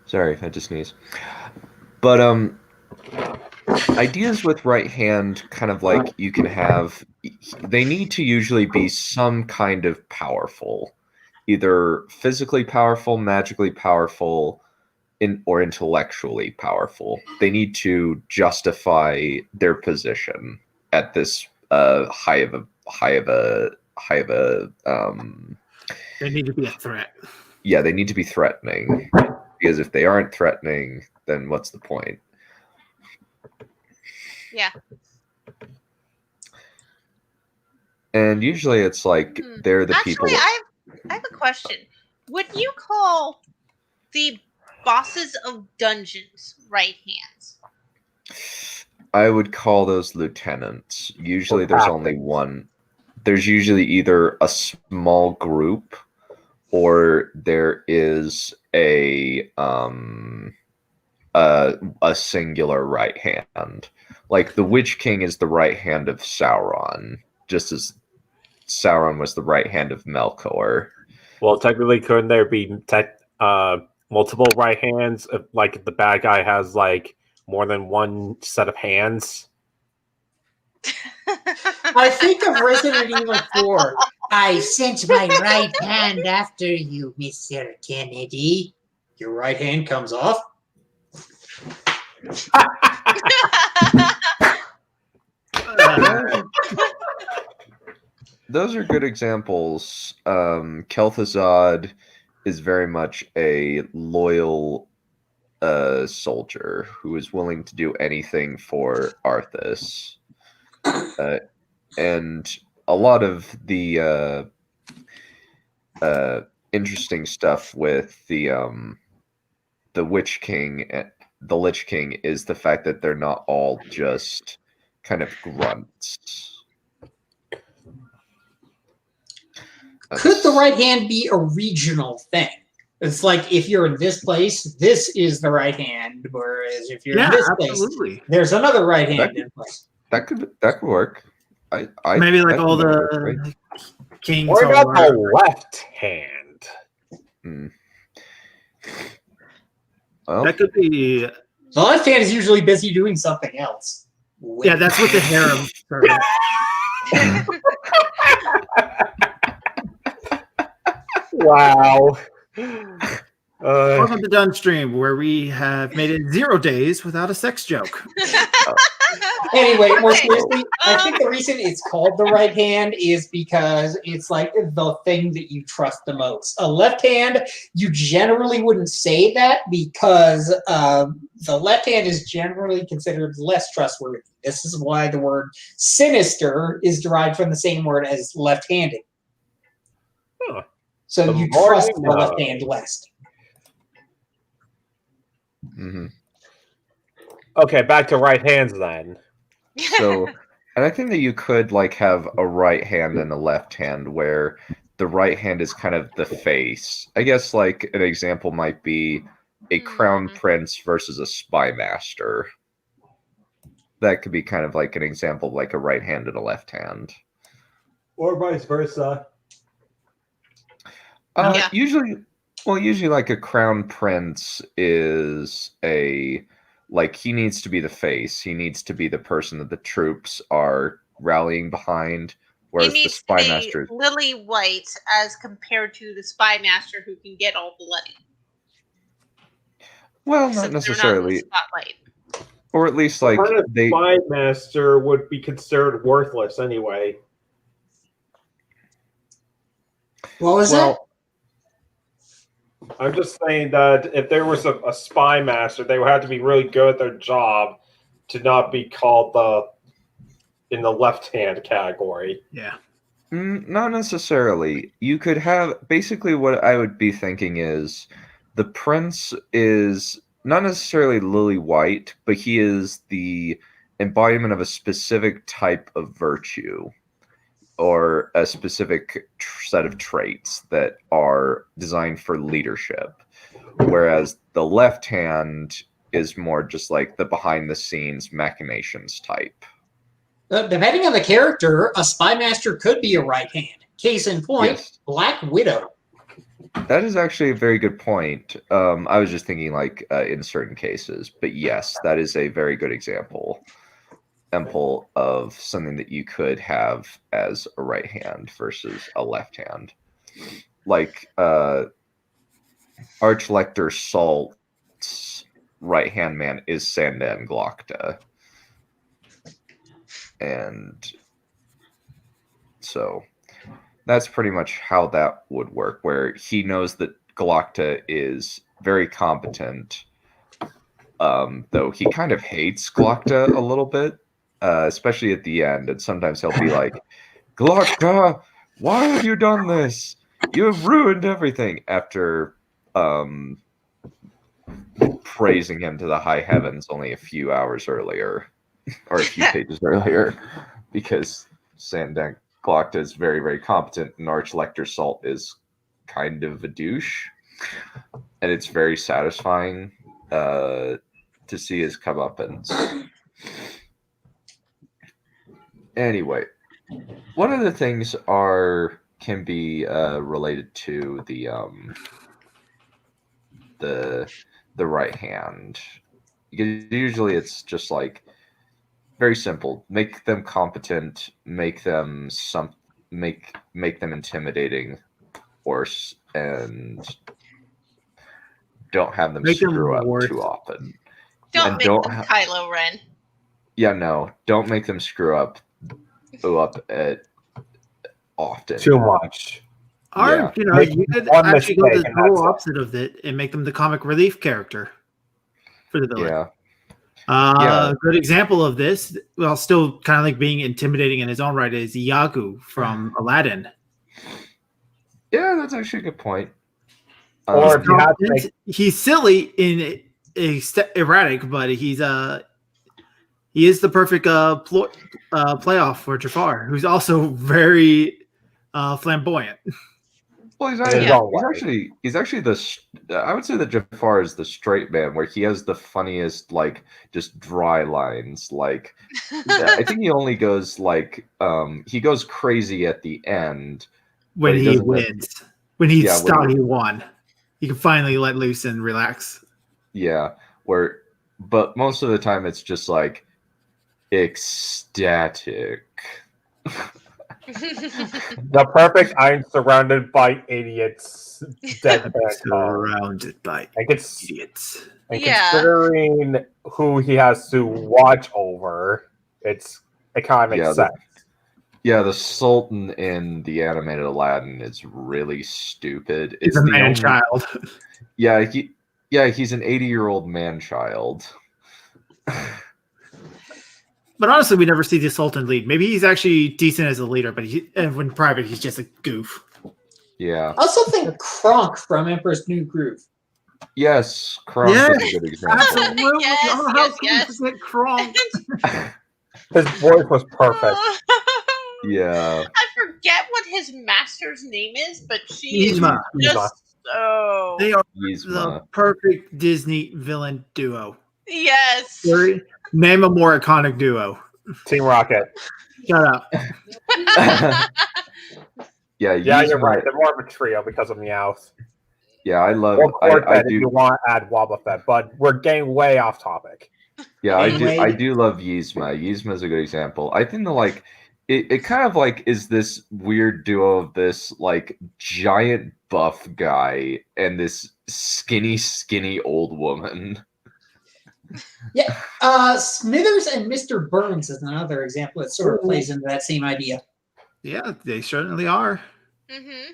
Sorry, I just sneezed. But ideas with right hand, kind of like you can have, they need to usually be some kind of powerful, either physically powerful, magically powerful, or intellectually powerful. They need to justify their position at this high of a. They need to be a threat. Yeah, they need to be threatening. Because if they aren't threatening, then what's the point? Yeah. And usually it's like they're the people. I have a question. Would you call the bosses of dungeons right hands? I would call those lieutenants. Usually there's only one. There's usually either a small group or there is a singular right hand. Like the Witch King is the right hand of Sauron, just as Sauron was the right hand of Melkor. Well, technically, couldn't there be multiple right hands? If, like, the bad guy has like more than one set of hands. I think of Resident Evil 4. I sent my right hand after you, Mr. Kennedy. Your right hand comes off. Those are good examples. Kel'Thuzad is very much a loyal soldier who is willing to do anything for Arthas. And a lot of the interesting stuff with the Witch King, the Lich King, is the fact that they're not all just kind of grunts. Could the right hand be a regional thing? It's like if you're in this place, this is the right hand, whereas if you're in this place, there's another right hand in place. That could work. I maybe like all the kings. What about the left hand? Well, that could be. The left hand is usually busy doing something else. Yeah, that's what the harem. Wow. Welcome to Dun Stream, where we have made it 0 days without a sex joke. Anyway, more seriously, I think the reason it's called the right hand is because it's like the thing that you trust the most. A left hand, you generally wouldn't say that because the left hand is generally considered less trustworthy. This is why the word sinister is derived from the same word as left-handed. Huh. So you trust the left hand less. Mm-hmm. Okay, back to right hands then. So, and I think that you could like have a right hand and a left hand where the right hand is kind of the face. I guess like an example might be a crown prince versus a spy master. That could be kind of like an example of like a right hand and a left hand. Or vice versa. Usually like a crown prince is like he needs to be the face. He needs to be the person that the troops are rallying behind. Whereas he needs the spy to be master, lily white, as compared to the spy master who can get all bloody. Well, not necessarily. Or at least like the spy master would be considered worthless anyway. What was that? I'm just saying that if there was a spy master, they would have to be really good at their job to not be called in the left-hand category. Yeah. Not necessarily. You could have basically what I would be thinking is the prince is not necessarily lily white, but he is the embodiment of a specific type of virtue or a specific set of traits that are designed for leadership. Whereas the left hand is more just like the behind the scenes machinations type. Depending on the character, a spy master could be a right hand. Case in point, Yes. Black Widow. That is actually a very good point. I was just thinking like in certain cases, but yes, that is a very good example of something that you could have as a right hand versus a left hand. Like Archlector Salt's right hand man is Sandan Glokta. And so that's pretty much how that would work, where he knows that Glokta is very competent, though he kind of hates Glokta a little bit, especially at the end. And sometimes he'll be like, Glokta, why have you done this? You have ruined everything, after praising him to the high heavens only a few hours earlier, or a few pages earlier, because Sandan Glokta is very, very competent, and Archlector Salt is kind of a douche. And it's very satisfying to see his comeuppance. Anyway, one of the things can be related to the right hand. Usually, it's just like very simple. Make them competent. Make them make them intimidating, and don't have them screw up too often. Don't make them Kylo Ren. Yeah, no, don't make them screw up at often. Too much. Or, you could actually go to the total opposite of it and make them the comic relief character for the villain. Yeah. A good example of this, well, still kind of like being intimidating in his own right, is Iago from Aladdin. Yeah, that's actually a good point. Or he's silly and erratic, but he is the perfect playoff for Jafar, who's also very flamboyant. Well, he's actually I would say that Jafar is the straight man, where he has the funniest, like, just dry lines. Like, I think he only goes he goes crazy at the end when he wins. When he thought he won, he can finally let loose and relax. Yeah, but most of the time it's just like ecstatic. The perfect I'm surrounded by idiots. Surrounded by idiots. And considering who he has to watch over, it kind of makes sense. The Sultan in the animated Aladdin is really stupid. He's a man-child. Yeah, he's an 80-year-old man-child. But honestly, we never see the Sultan lead. Maybe he's actually decent as a leader, but when private, he's just a goof. Yeah. I also think Kronk from Emperor's New Groove. Yes, Kronk is a good example. Absolutely. How can you forget Kronk? His voice was perfect. Yeah. I forget what his master's name is, but she is just so... They are the perfect Disney villain duo. Yes. Name a more iconic duo. Team Rocket. Shut up. Yeah, you're right. They're more of a trio because of Meowth. Yeah, I love. I do. If you want to add Wobble Fett, but we're getting way off topic. Yeah, I do love Yzma. Yzma is a good example. I think it kind of like is this weird duo of this like giant buff guy and this skinny old woman. Yeah, Smithers and Mr. Burns is another example that sort of plays into that same idea. Yeah, they certainly are. Mm-hmm.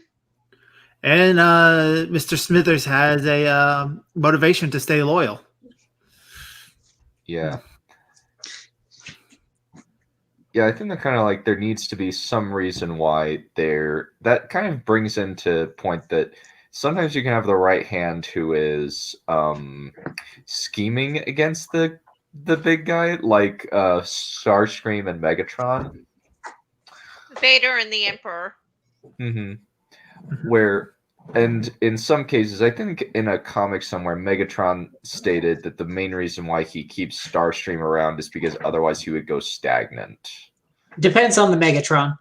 And Mr. Smithers has a motivation to stay loyal. Yeah. Yeah, I think that kind of like there needs to be some reason why that kind of brings into point that sometimes you can have the right hand who is scheming against the big guy, like Starscream and Megatron. Vader and the Emperor. Mm-hmm. And in some cases, I think in a comic somewhere, Megatron stated that the main reason why he keeps Starscream around is because otherwise he would go stagnant. Depends on the Megatron.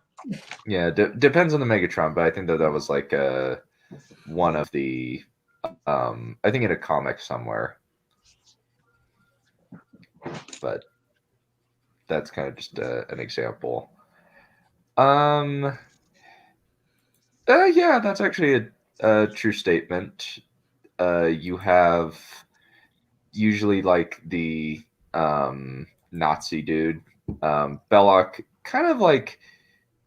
Yeah, depends on the Megatron, but I think that was like one of the, I think in a comic somewhere. But that's kind of just an example. Yeah, that's actually a true statement. You have usually like the Nazi dude, Belloc. Kind of like,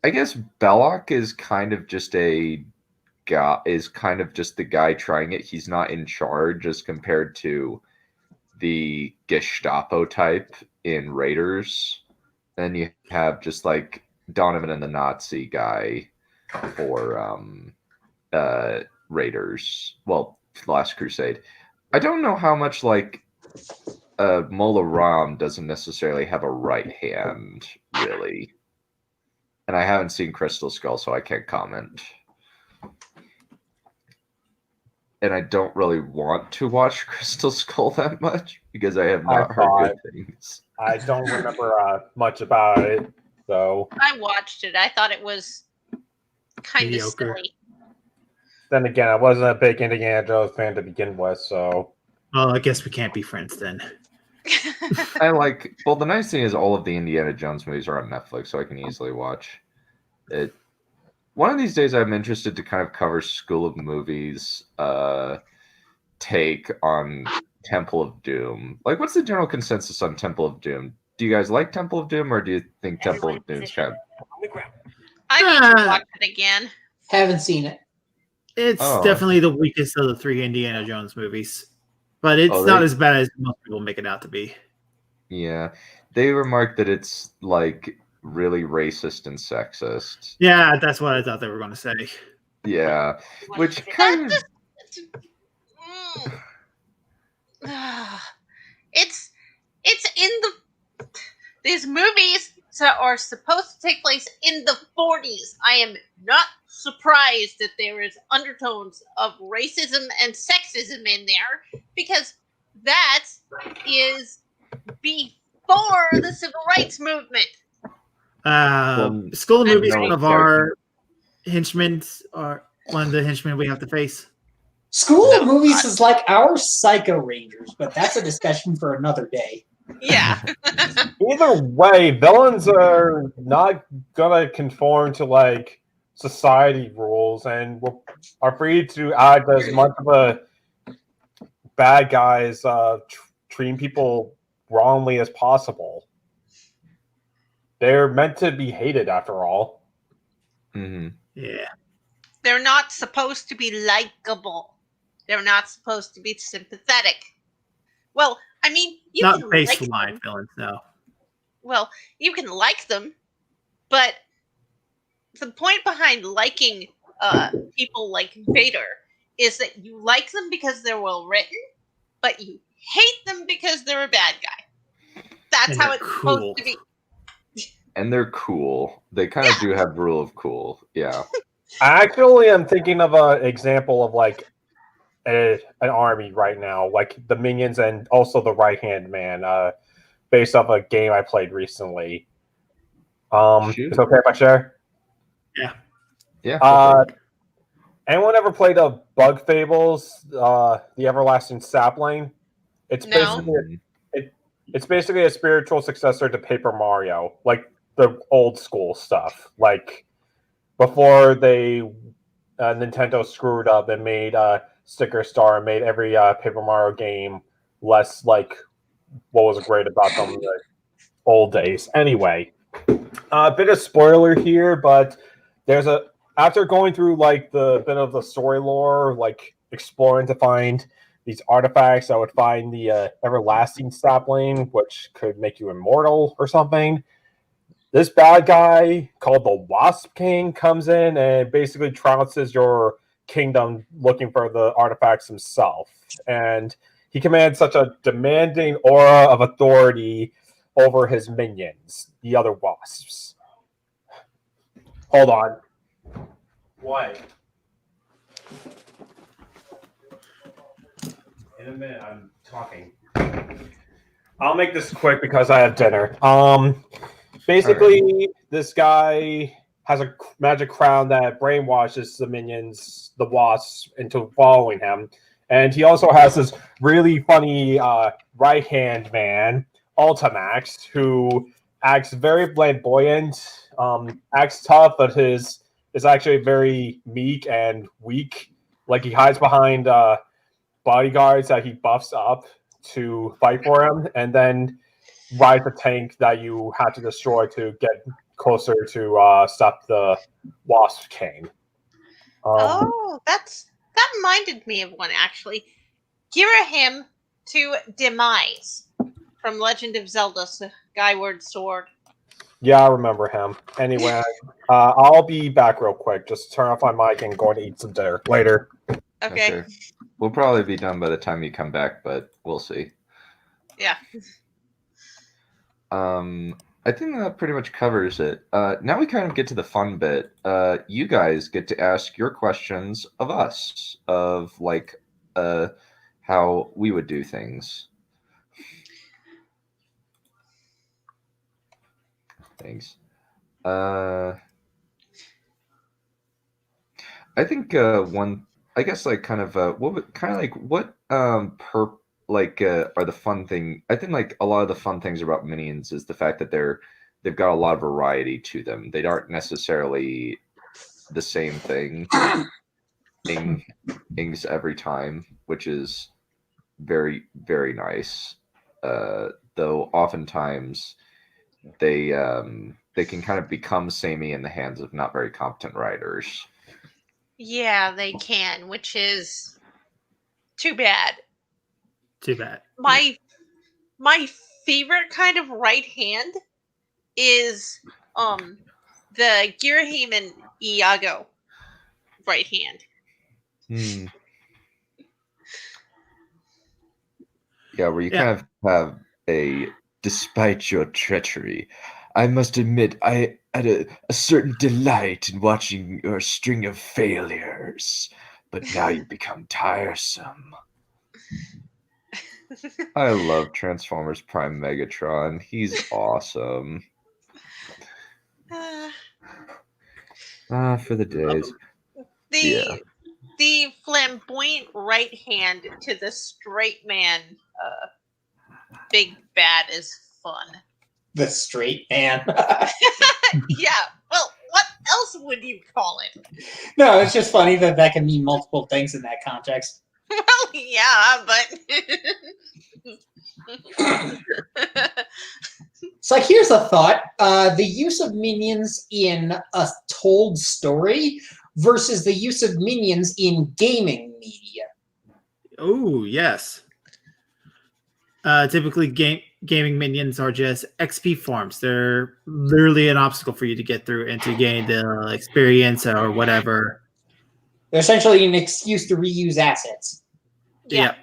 I guess Belloc is kind of just the guy trying it. He's not in charge as compared to the Gestapo type in Raiders. Then you have just like Donovan and the Nazi guy for Raiders. Well, Last Crusade. I don't know how much like Mola Ram doesn't necessarily have a right hand, really. And I haven't seen Crystal Skull, so I can't comment. And I don't really want to watch Crystal Skull that much because I have not heard good things. I don't remember much about it. So I watched it. I thought it was kind of Mediocre. silly. then again, I wasn't a big Indiana Jones fan to begin with, so Well, I guess we can't be friends then. Well, the nice thing is all of the Indiana Jones movies are on Netflix, so I can easily watch it. One of these days, I'm interested to kind of cover School of Movies' take on Temple of Doom. Like, what's the general consensus on Temple of Doom? Do you guys like Temple of Doom, or do you think Temple of Doom's kind of... I need to watch it again. Haven't seen it. It's Oh. definitely the weakest of the 3 Indiana Jones movies. But it's not as bad as most people make it out to be. Yeah. They remarked that it's, like, really racist and sexist. Yeah, that's what I thought they were going to say. Yeah. Which kind of... It's in these movies are supposed to take place in the 40s. I am not surprised that there is undertones of racism and sexism in there, because that is before the civil rights movement. School of Movies, one of our henchmen, or one of the henchmen we have to face. School of Movies is like our Psycho Rangers, but that's a discussion for another day. Yeah. Either way, villains are not gonna conform to like society rules and are free to act as much of a bad guy as treating people wrongly as possible. They're meant to be hated, after all. Mm-hmm. Yeah. They're not supposed to be likable. They're not supposed to be sympathetic. Well, I mean, you not can baseline like villains, no. Well, you can like them, but the point behind liking people like Vader is that you like them because they're well written, but you hate them because they're a bad guy. That's how it's supposed to be. And they're cool. They kind of do have rule of cool. Yeah. Actually, I'm thinking of an example of like an army right now, like the minions and also the right hand man, based off a game I played recently. It's okay if I share? Yeah. Yeah. Anyone ever played a Bug Fables, the Everlasting Sapling? It's basically a spiritual successor to Paper Mario, like the old school stuff, like before they Nintendo screwed up and made Sticker Star and made every Paper Mario game less like what was great about them in the old days. Anyway, a bit of spoiler here, but there's after going through like the bit of the story lore, like exploring to find these artifacts, I would find the everlasting sapling, which could make you immortal or something. This bad guy called the Wasp King comes in and basically trounces your kingdom looking for the artifacts himself. And he commands such a demanding aura of authority over his minions, the other wasps. Hold on. What? In a minute, I'm talking. I'll make this quick because I have dinner. Basically, this guy has a magic crown that brainwashes the minions, the wasps, into following him. And he also has this really funny right-hand man, Ultimax, who acts very flamboyant, acts tough, but is actually very meek and weak. Like, he hides behind bodyguards that he buffs up to fight for him, and then rides a tank that you have to destroy to get closer to stop the Wasp King. That reminded me of one, actually. Girahim to Demise from Legend of Zelda Skyward Sword. Yeah, I remember him. Anyway, I'll be back real quick. Just turn off my mic and going to eat some dinner later. Okay. We'll probably be done by the time you come back, but we'll see. Yeah. I think that pretty much covers it. Now we kind of get to the fun bit. You guys get to ask your questions of us, of like how we would do things. Thanks. I think one. I guess like kind of what are the fun thing. I think like a lot of the fun things about minions is the fact that they've got a lot of variety to them. They aren't necessarily the same thing things every time, which is very, very nice. Though oftentimes they can kind of become samey in the hands of not very competent writers. Yeah, they can, which is too bad. Too bad. My favorite kind of right hand is the Girahim and Iago right hand. Yeah, where you kind of have despite your treachery, I must admit I had a certain delight in watching your string of failures, but now you've become tiresome. I love Transformers Prime Megatron. He's awesome. For the days. The flamboyant right hand to the straight man big bad is fun. The straight man. Yeah, well, what else would you call it? No, it's just funny that can mean multiple things in that context. Well, yeah, but it's like, here's a thought. The use of minions in a told story versus the use of minions in gaming media. Oh, yes. Typically, gaming minions are just XP forms. They're literally an obstacle for you to get through and to gain the experience or whatever. They're essentially an excuse to reuse assets. Yeah.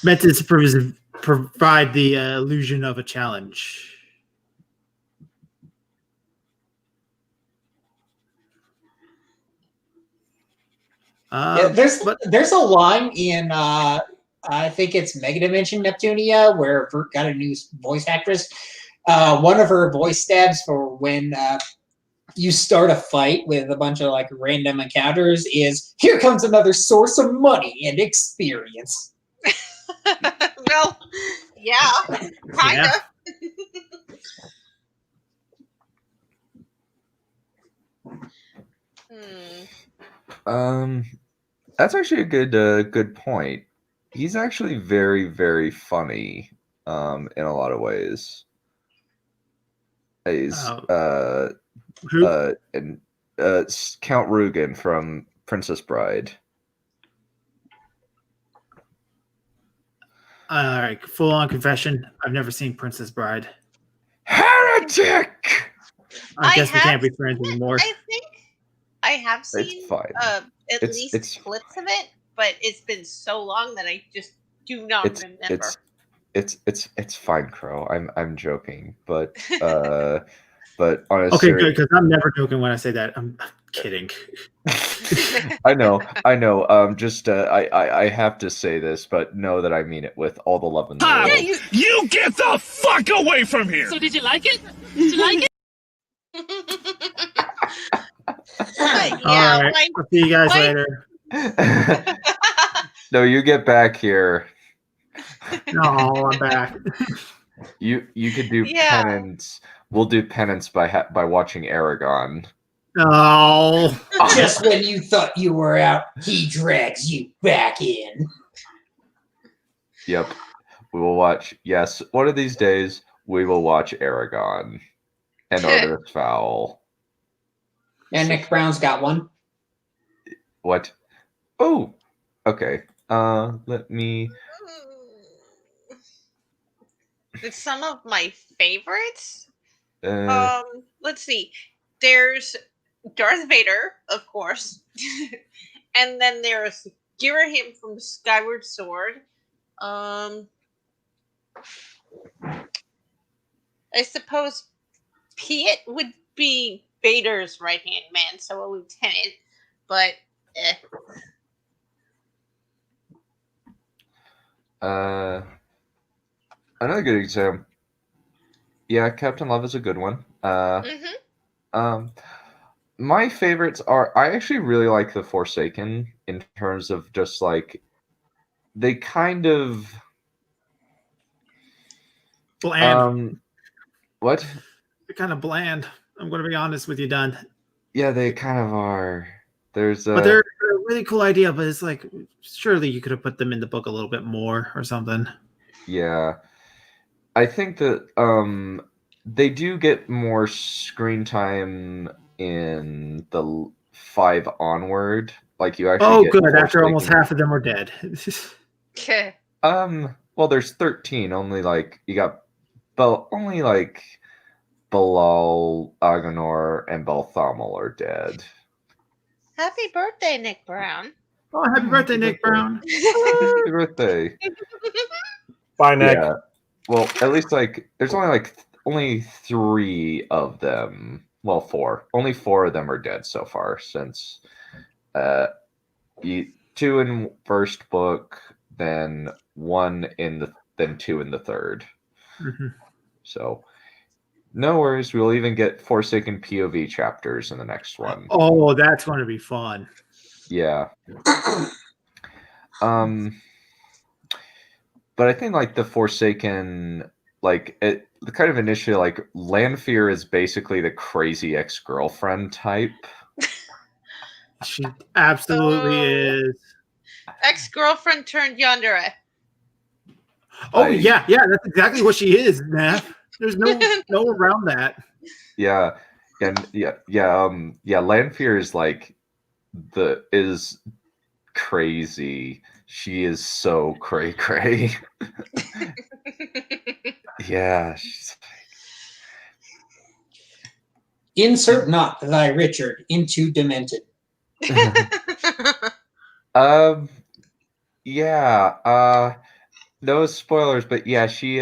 Meant to provide the illusion of a challenge. There's a line in I think it's Mega Dimension Neptunia where Vert got a new voice actress. One of her voice stabs for when you start a fight with a bunch of like random encounters is, "Here comes another source of money and experience." Well, yeah, kinda. That's actually a good point. He's actually very, very funny in a lot of ways. He's Count Rugen from Princess Bride. All right, full on confession. I've never seen Princess Bride. Heretic! I guess we can't be friends anymore. I think I have seen at least clips of it, but it's been so long that I just do not remember. It's fine, Crow. I'm joking, but but honestly, okay, good, because I'm never joking when I say that. I'm kidding. I know. Just I have to say this, but know that I mean it with all the love in the world. Yeah, you get the fuck away from here. So did you like it? Did you like it? All right. I'll see you guys later. No, you get back here. No, I'm back. You could do penance. We'll do penance by watching Aragon. Oh. Just when you thought you were out, he drags you back in. Yep. We will watch. Yes, one of these days we will watch Aragon and Artemis Fowl. And Nick Brown's got one. What? Oh, okay. Let me. It's some of my favorites. Let's see. There's Darth Vader, of course, and then there's Girahim from Skyward Sword. I suppose Piet would be Vader's right-hand man, so a lieutenant, but Another good example. Yeah, Captain Love is a good one. Mm-hmm. My favorites are, I actually really like the Forsaken in terms of just like they kind of bland. What? They're kind of bland. I'm going to be honest with you, Dunn. Yeah, they kind of are. But they're a really cool idea. But it's like, surely you could have put them in the book a little bit more or something. Yeah, I think that they do get more screen time in the 5 onward. Like you actually get good. After almost half of them are dead. Okay. Well, there's 13. Only like you got only like Bilal, Agonor, and Balthamel are dead. Happy birthday, Nick Brown. Oh, happy birthday, Nick Brown. Happy birthday. Bye, Nick. Yeah. Well, at least like there's only 3 of them. Well, 4. Only 4 of them are dead so far since 2 in first book, then 1 then 2 in the third. Mm-hmm. So no worries. We'll even get Forsaken POV chapters in the next one. Oh, that's going to be fun. Yeah. But I think like the Forsaken, like it kind of initially like Lanfear is basically the crazy ex-girlfriend type. She absolutely is. Ex-girlfriend turned yandere. Yeah, that's exactly what she is, Neph. There's no around that. Yeah, and Lanfear is like is crazy. She is so cray. Yeah. Insert not thy Richard into demented. Yeah. No spoilers, but yeah, she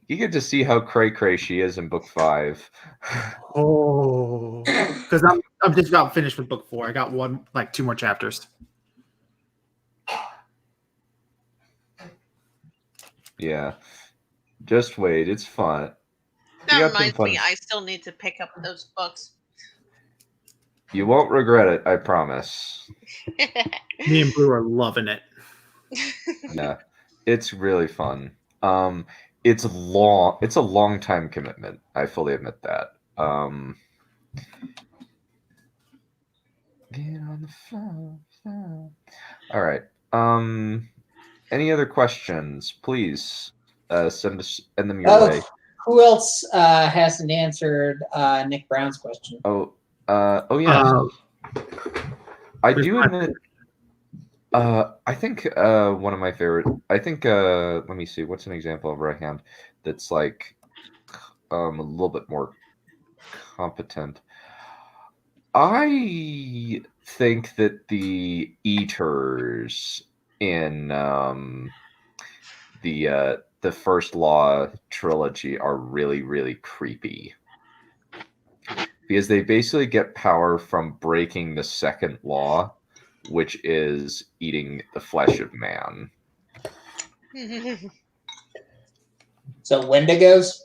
you get to see how cray she is in book 5. Oh, because I'm just about finished with book 4. I got 2 more chapters. Yeah, just wait. It's fun. That reminds me, I still need to pick up those books. You won't regret it, I promise. Me and Blue are loving it. Yeah, it's really fun. It's long. It's a long time commitment. I fully admit that. Get on the floor. All right. Any other questions? Please send them your way. Who else hasn't answered Nick Brown's question? Oh yeah. I do admit. I think one of my favorite. I think let me see. What's an example of right hand that's like a little bit more competent? I think that the Eaters in the First Law trilogy are really, really creepy because they basically get power from breaking the second law, which is eating the flesh of man. So Wendigos?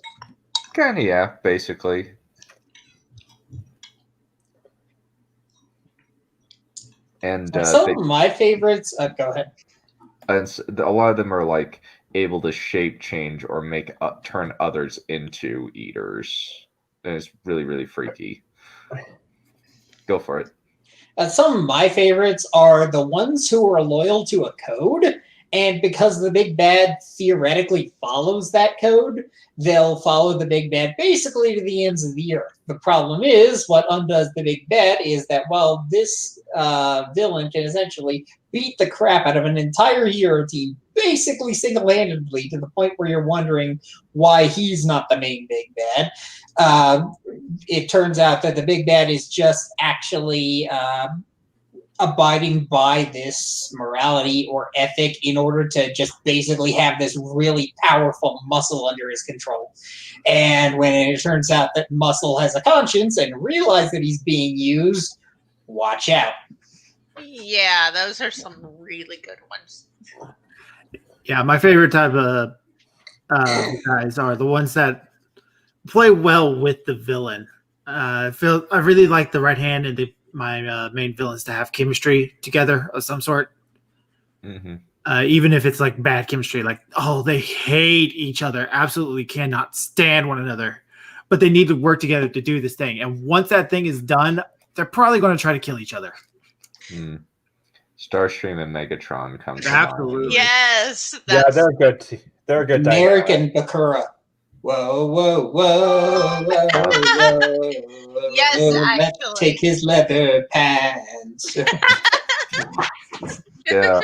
Kinda, yeah, basically. And some of my favorites. Go ahead. And a lot of them are like able to shape change or turn others into eaters. And it's really, really freaky. Go for it. Some of my favorites are the ones who are loyal to a code, and because the big bad theoretically follows that code, they'll follow the big bad basically to the ends of the earth. The problem is, what undoes the big bad is that while this villain can essentially beat the crap out of an entire hero team, basically single-handedly, to the point where you're wondering why he's not the main big bad, it turns out that the big bad is just actually abiding by this morality or ethic in order to just basically have this really powerful muscle under his control. And when it turns out that muscle has a conscience and realizes that he's being used, watch out. Yeah, those are some really good ones. Yeah, my favorite type of guys are the ones that play well with the villain. I really like the right hand and my main villains to have chemistry together of some sort. Mm-hmm. Even if it's like bad chemistry, like, oh, they hate each other, absolutely cannot stand one another, but they need to work together to do this thing. And once that thing is done, they're probably going to try to kill each other. Starscream and Megatron come to Absolutely. mind. Yes. Yeah, they're good. They're a good. American Bakura. Whoa, whoa, whoa, whoa, whoa. Yes, Let's actually. take his leather pants. Yeah.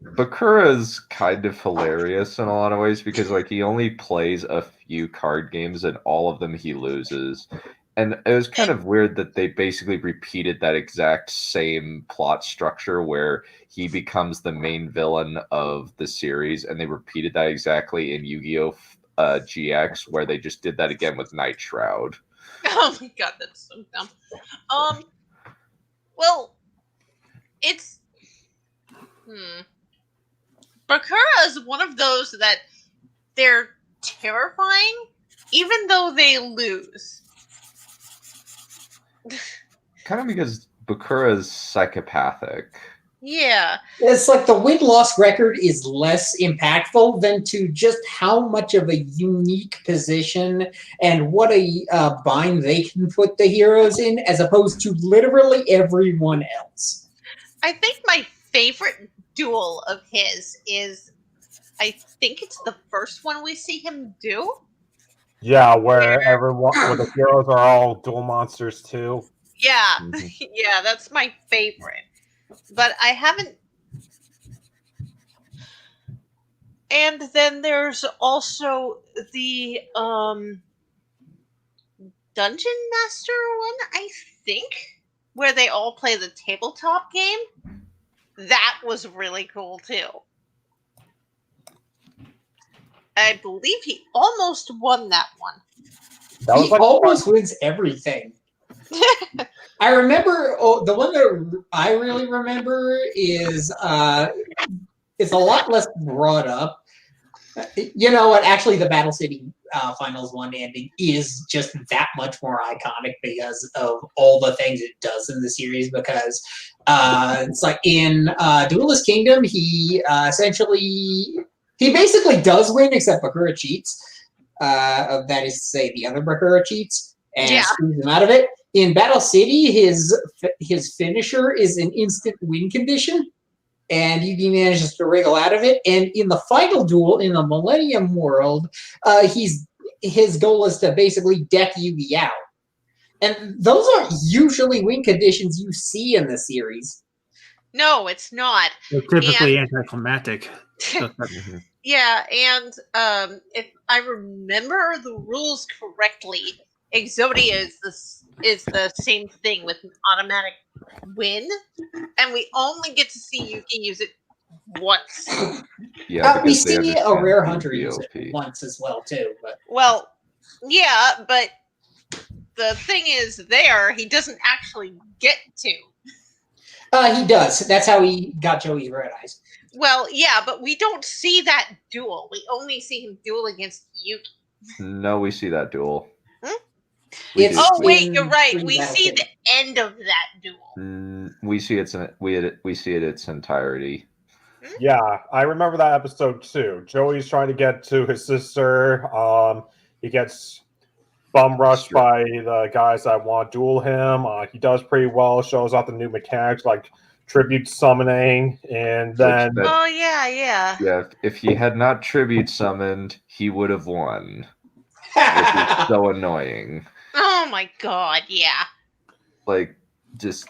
Bakura's kind of hilarious in a lot of ways because like he only plays a few card games and all of them he loses. And it was kind of weird that they basically repeated that exact same plot structure where he becomes the main villain of the series, and they repeated that exactly in Yu-Gi-Oh! GX, where they just did that again with Night Shroud. Oh my god, that's so dumb. Well, it's Bakura is one of those that they're terrifying, even though they lose. Kind of because Bakura is psychopathic. Yeah. It's like the win-loss record is less impactful than to just how much of a unique position and what a bind they can put the heroes in, as opposed to literally everyone else. I think my favorite duel of his is, I think it's the first one we see him do. Yeah, where the heroes are all dual monsters too. Yeah, yeah, that's my favorite. But I haven't. And then there's also the Dungeon Master one, I think, where they all play the tabletop game. That was really cool too. I believe he almost won that one. He almost wins everything. I remember the one that I really remember is it's a lot less brought up. You know what? Actually, the Battle City Finals 1 ending is just that much more iconic because of all the things it does in the series. Because it's like in Duelist Kingdom, he basically does win, except Bakura cheats. That is to say, the other Bakura cheats and screws him out of it. In Battle City, his finisher is an instant win condition, and he manages to wriggle out of it. And in the final duel in the Millennium World, his goal is to basically deck Yugi out. And those aren't usually win conditions you see in the series. No, it's not. They're typically anticlimactic. Yeah, and if I remember the rules correctly, Exodia is the same thing with an automatic win, and we only get to see Yuki use it once. Yeah, we see a rare hunter use it once as well too. But well, yeah, but the thing is, he doesn't actually get to. He does. That's how he got Joey's red eyes. Well, yeah, but we don't see that duel. We only see him duel against Yuki. No, we see that duel. Wait, you're right. We see the end of that duel. We see it its entirety. Yeah, I remember that episode too. Joey's trying to get to his sister. He gets bum rushed by the guys that want to duel him. He does pretty well. Shows off the new mechanics like tribute summoning, and then yeah. If he had not tribute summoned, he would have won. Which is so annoying. Oh my god, yeah. Like, just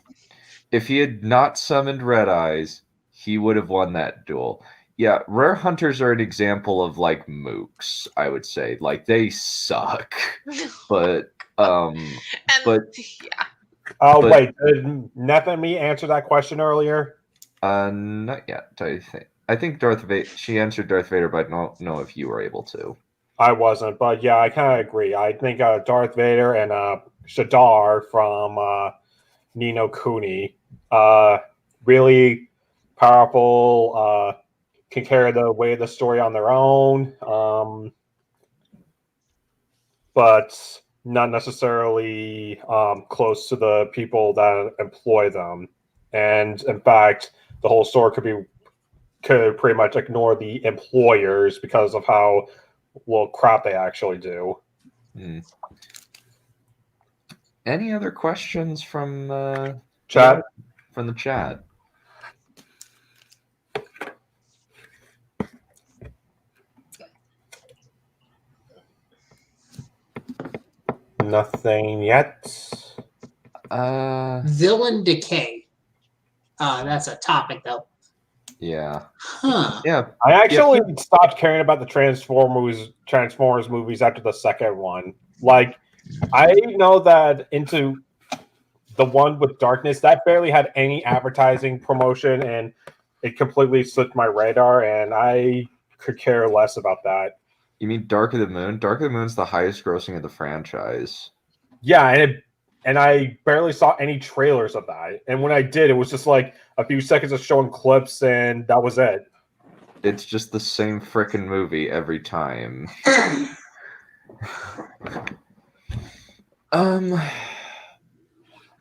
if he had not summoned Red Eyes, he would have won that duel. Yeah, rare hunters are an example of like mooks, I would say. Like they suck. But wait, did Neph and me answer that question earlier? Not yet, I think Darth Vader, she answered Darth Vader, but I don't know if you were able to. I wasn't, but yeah, I kind of agree. I think Darth Vader and Shadar from Ni no Kuni, really powerful, can carry the weight of the story on their own. but not necessarily close to the people that employ them. And in fact, the whole store could pretty much ignore the employers because of how little crap they actually do. Any other questions from chat? From the chat? Nothing yet. Villain decay. That's a topic, though. Yeah. Huh. Yeah. I actually stopped caring about the Transformers movies after the second one. Like, I know that into the one with Darkness, that barely had any advertising promotion, and it completely slipped my radar, and I could care less about that. You mean Dark of the Moon? Dark of the Moon's the highest grossing of the franchise. Yeah, and I barely saw any trailers of that. And when I did, it was just like a few seconds of showing clips, and that was it. It's just the same frickin' movie every time.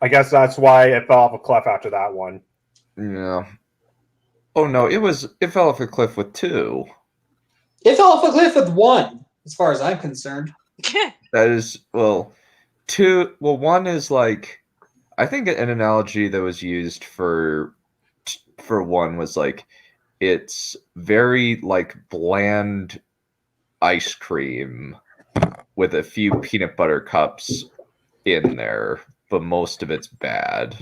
I guess that's why it fell off a cliff after that one. Yeah. Oh no, it fell off a cliff with 2. It fell off a cliff with 1, as far as I'm concerned. That is, well, 2. Well, 1 is like, I think an analogy that was used for 1 was like, it's very like bland ice cream with a few peanut butter cups in there, but most of it's bad.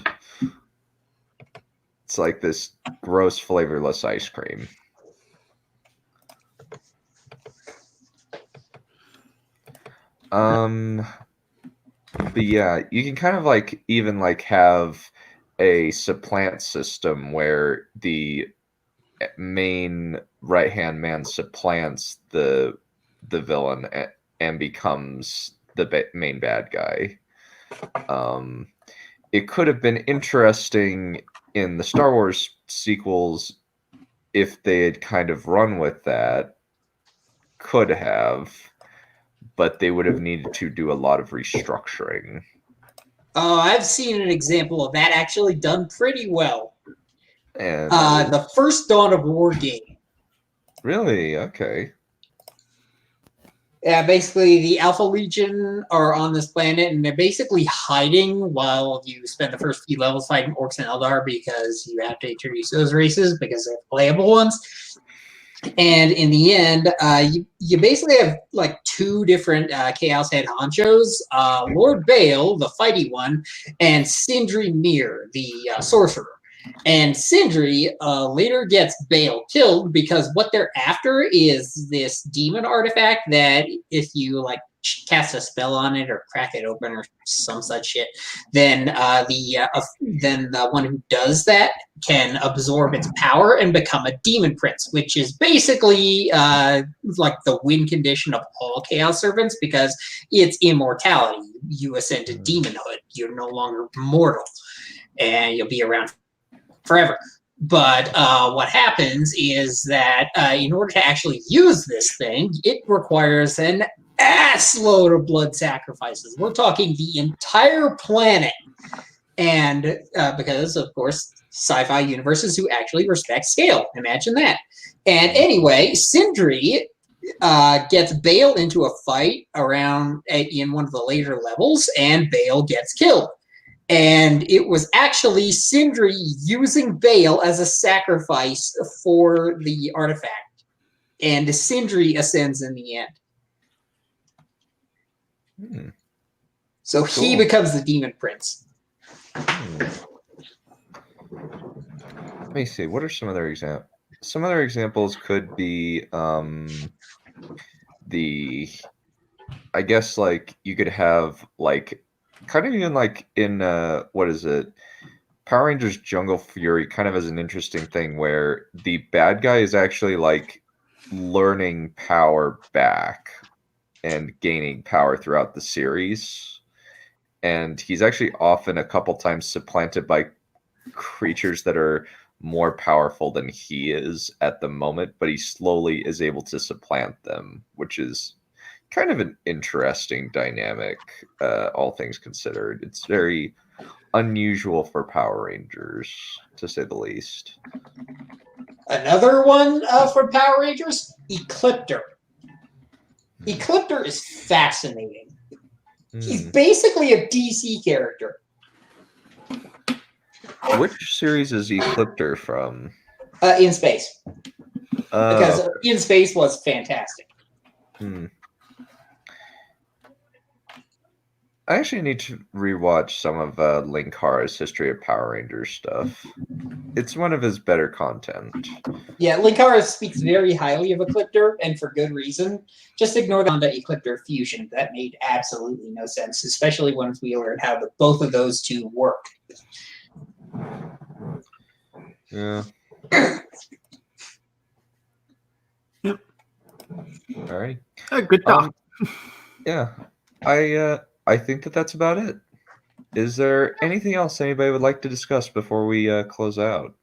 It's like this gross, flavorless ice cream. But yeah, you can kind of like even like have a supplant system where the main right-hand man supplants the villain and becomes the main bad guy. It could have been interesting in the Star Wars sequels if they had kind of run with that. Could have, but they would have needed to do a lot of restructuring. I've seen an example of that actually done pretty well. And the first Dawn of War game. Really? Okay. Yeah, basically the Alpha Legion are on this planet, and they're basically hiding while you spend the first few levels fighting Orcs and Eldar because you have to introduce those races because they're playable ones. And in the end, you basically have like 2 different Chaos Head honchos, Lord Bale, the fighty one, and Sindri Mir, the sorcerer. And Sindri later gets Bale killed because what they're after is this demon artifact that if you like cast a spell on it or crack it open or some such shit, then the one who does that can absorb its power and become a demon prince, which is basically like the win condition of all Chaos Servants because it's immortality. You ascend to demonhood. You're no longer mortal, and you'll be around forever. But what happens is that in order to actually use this thing, it requires an ass load of blood sacrifices. We're talking the entire planet. And because, of course, sci-fi universes who actually respect scale. Imagine that. And anyway, Sindri gets Bale into a fight in one of the later levels, and Bale gets killed. And it was actually Sindri using Bale as a sacrifice for the artifact. And Sindri ascends in the end. So cool. He becomes the demon prince. Let me see. What are some other examples? Some other examples could be I guess like you could have like kind of even like in what is it? Power Rangers Jungle Fury kind of has an interesting thing where the bad guy is actually like learning power back and gaining power throughout the series. And he's actually often a couple times supplanted by creatures that are more powerful than he is at the moment, but he slowly is able to supplant them, which is kind of an interesting dynamic, all things considered. It's very unusual for Power Rangers, to say the least. Another one for Power Rangers, Ecliptor. Ecliptor is fascinating. He's basically a DC character. Which series is Ecliptor from? In Space. Because In Space was fantastic. I actually need to rewatch some of Linkara's History of Power Rangers stuff. It's one of his better content. Yeah, Linkara speaks very highly of Ecliptor, and for good reason. Just ignore the Ecliptor fusion. That made absolutely no sense, especially once we learned how both of those two work. Yeah. Yep. All right. Good talk. Yeah. I think that's about it. Is there anything else anybody would like to discuss before we close out?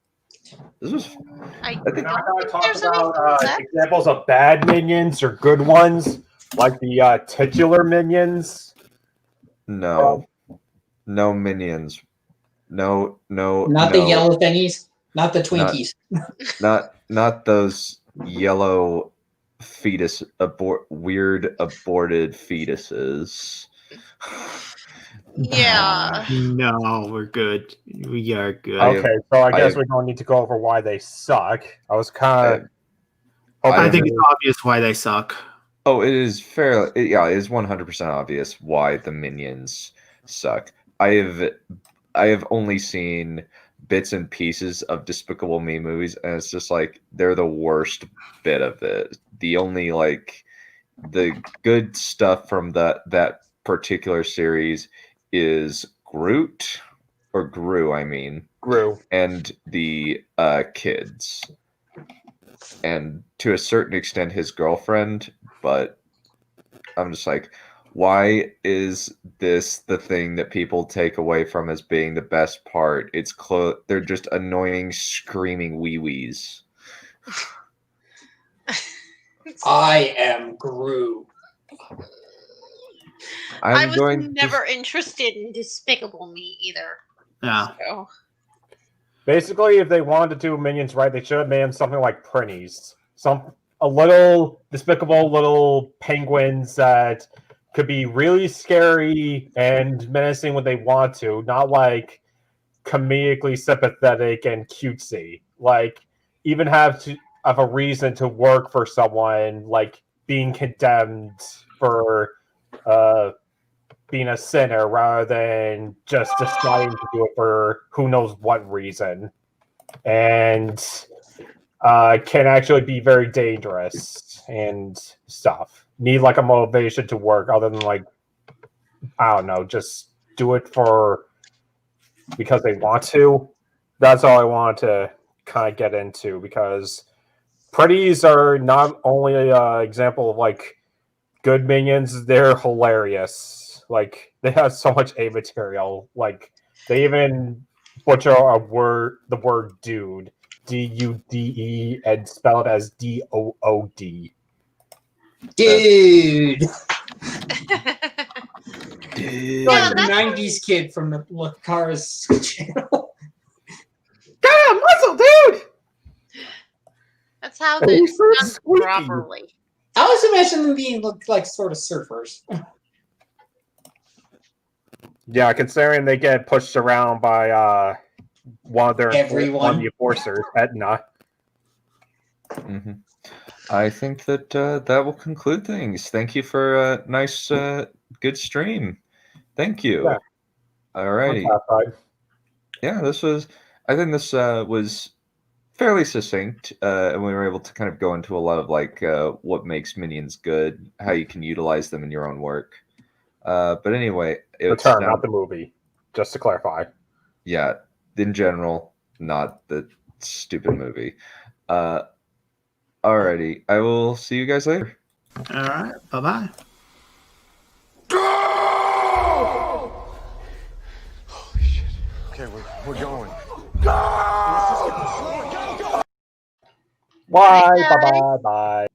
This was. I think I'm going to talk about examples of bad minions or good ones, like the titular minions. No, no minions. No. Not the yellow thingies. Not the Twinkies. Not those yellow weird aborted fetuses. Yeah. No, we're good. We are good. Okay, so I guess we don't need to go over why they suck. I was kind of. I think it's obvious why they suck. Oh, it is fair. Yeah, it is 100% obvious why the minions suck. I have only seen bits and pieces of Despicable Me movies, and it's just like they're the worst bit of it. The only the good stuff from that particular series is Groot, or Gru, I mean. Gru. And the kids. And to a certain extent his girlfriend, but I'm just like, why is this the thing that people take away from as being the best part? They're just annoying, screaming wee-wees. I am Gru. I was never interested in Despicable Me either. Yeah. So. Basically, if they wanted to do minions right, they should have made something like Prinnies. A little despicable little penguins that could be really scary and menacing when they want to, not like comedically sympathetic and cutesy. Like, even have a reason to work for someone, like being condemned for being a sinner rather than just deciding to do it for who knows what reason. And can actually be very dangerous and stuff. Need like a motivation to work other than like, I don't know, just do it because they want to. That's all I wanted to kind of get into, because Pretties are not only an example of like good minions, they're hilarious. Like, they have so much A material. Like, they even butcher the word dude, D-U-D-E, and spell it as D-O-O-D. Dude. Dude. Like the 90s kid from the Cars channel. God, muscle, dude! That's how they're done properly. I always imagine them being like sort of surfers. Yeah, considering they get pushed around by one of the enforcers, Etna. Mm-hmm. I think that that will conclude things. Thank you for a nice, good stream. Thank you. Yeah. All righty. Yeah, I think this was fairly succinct, and we were able to kind of go into a lot of like what makes minions good, how you can utilize them in your own work. But anyway, Return, not the movie, just to clarify. Yeah, in general, not the stupid movie. Alrighty, I will see you guys later. All right, bye-bye. Go! Holy shit. Okay, we're going. Go! Bye, bye, bye, bye.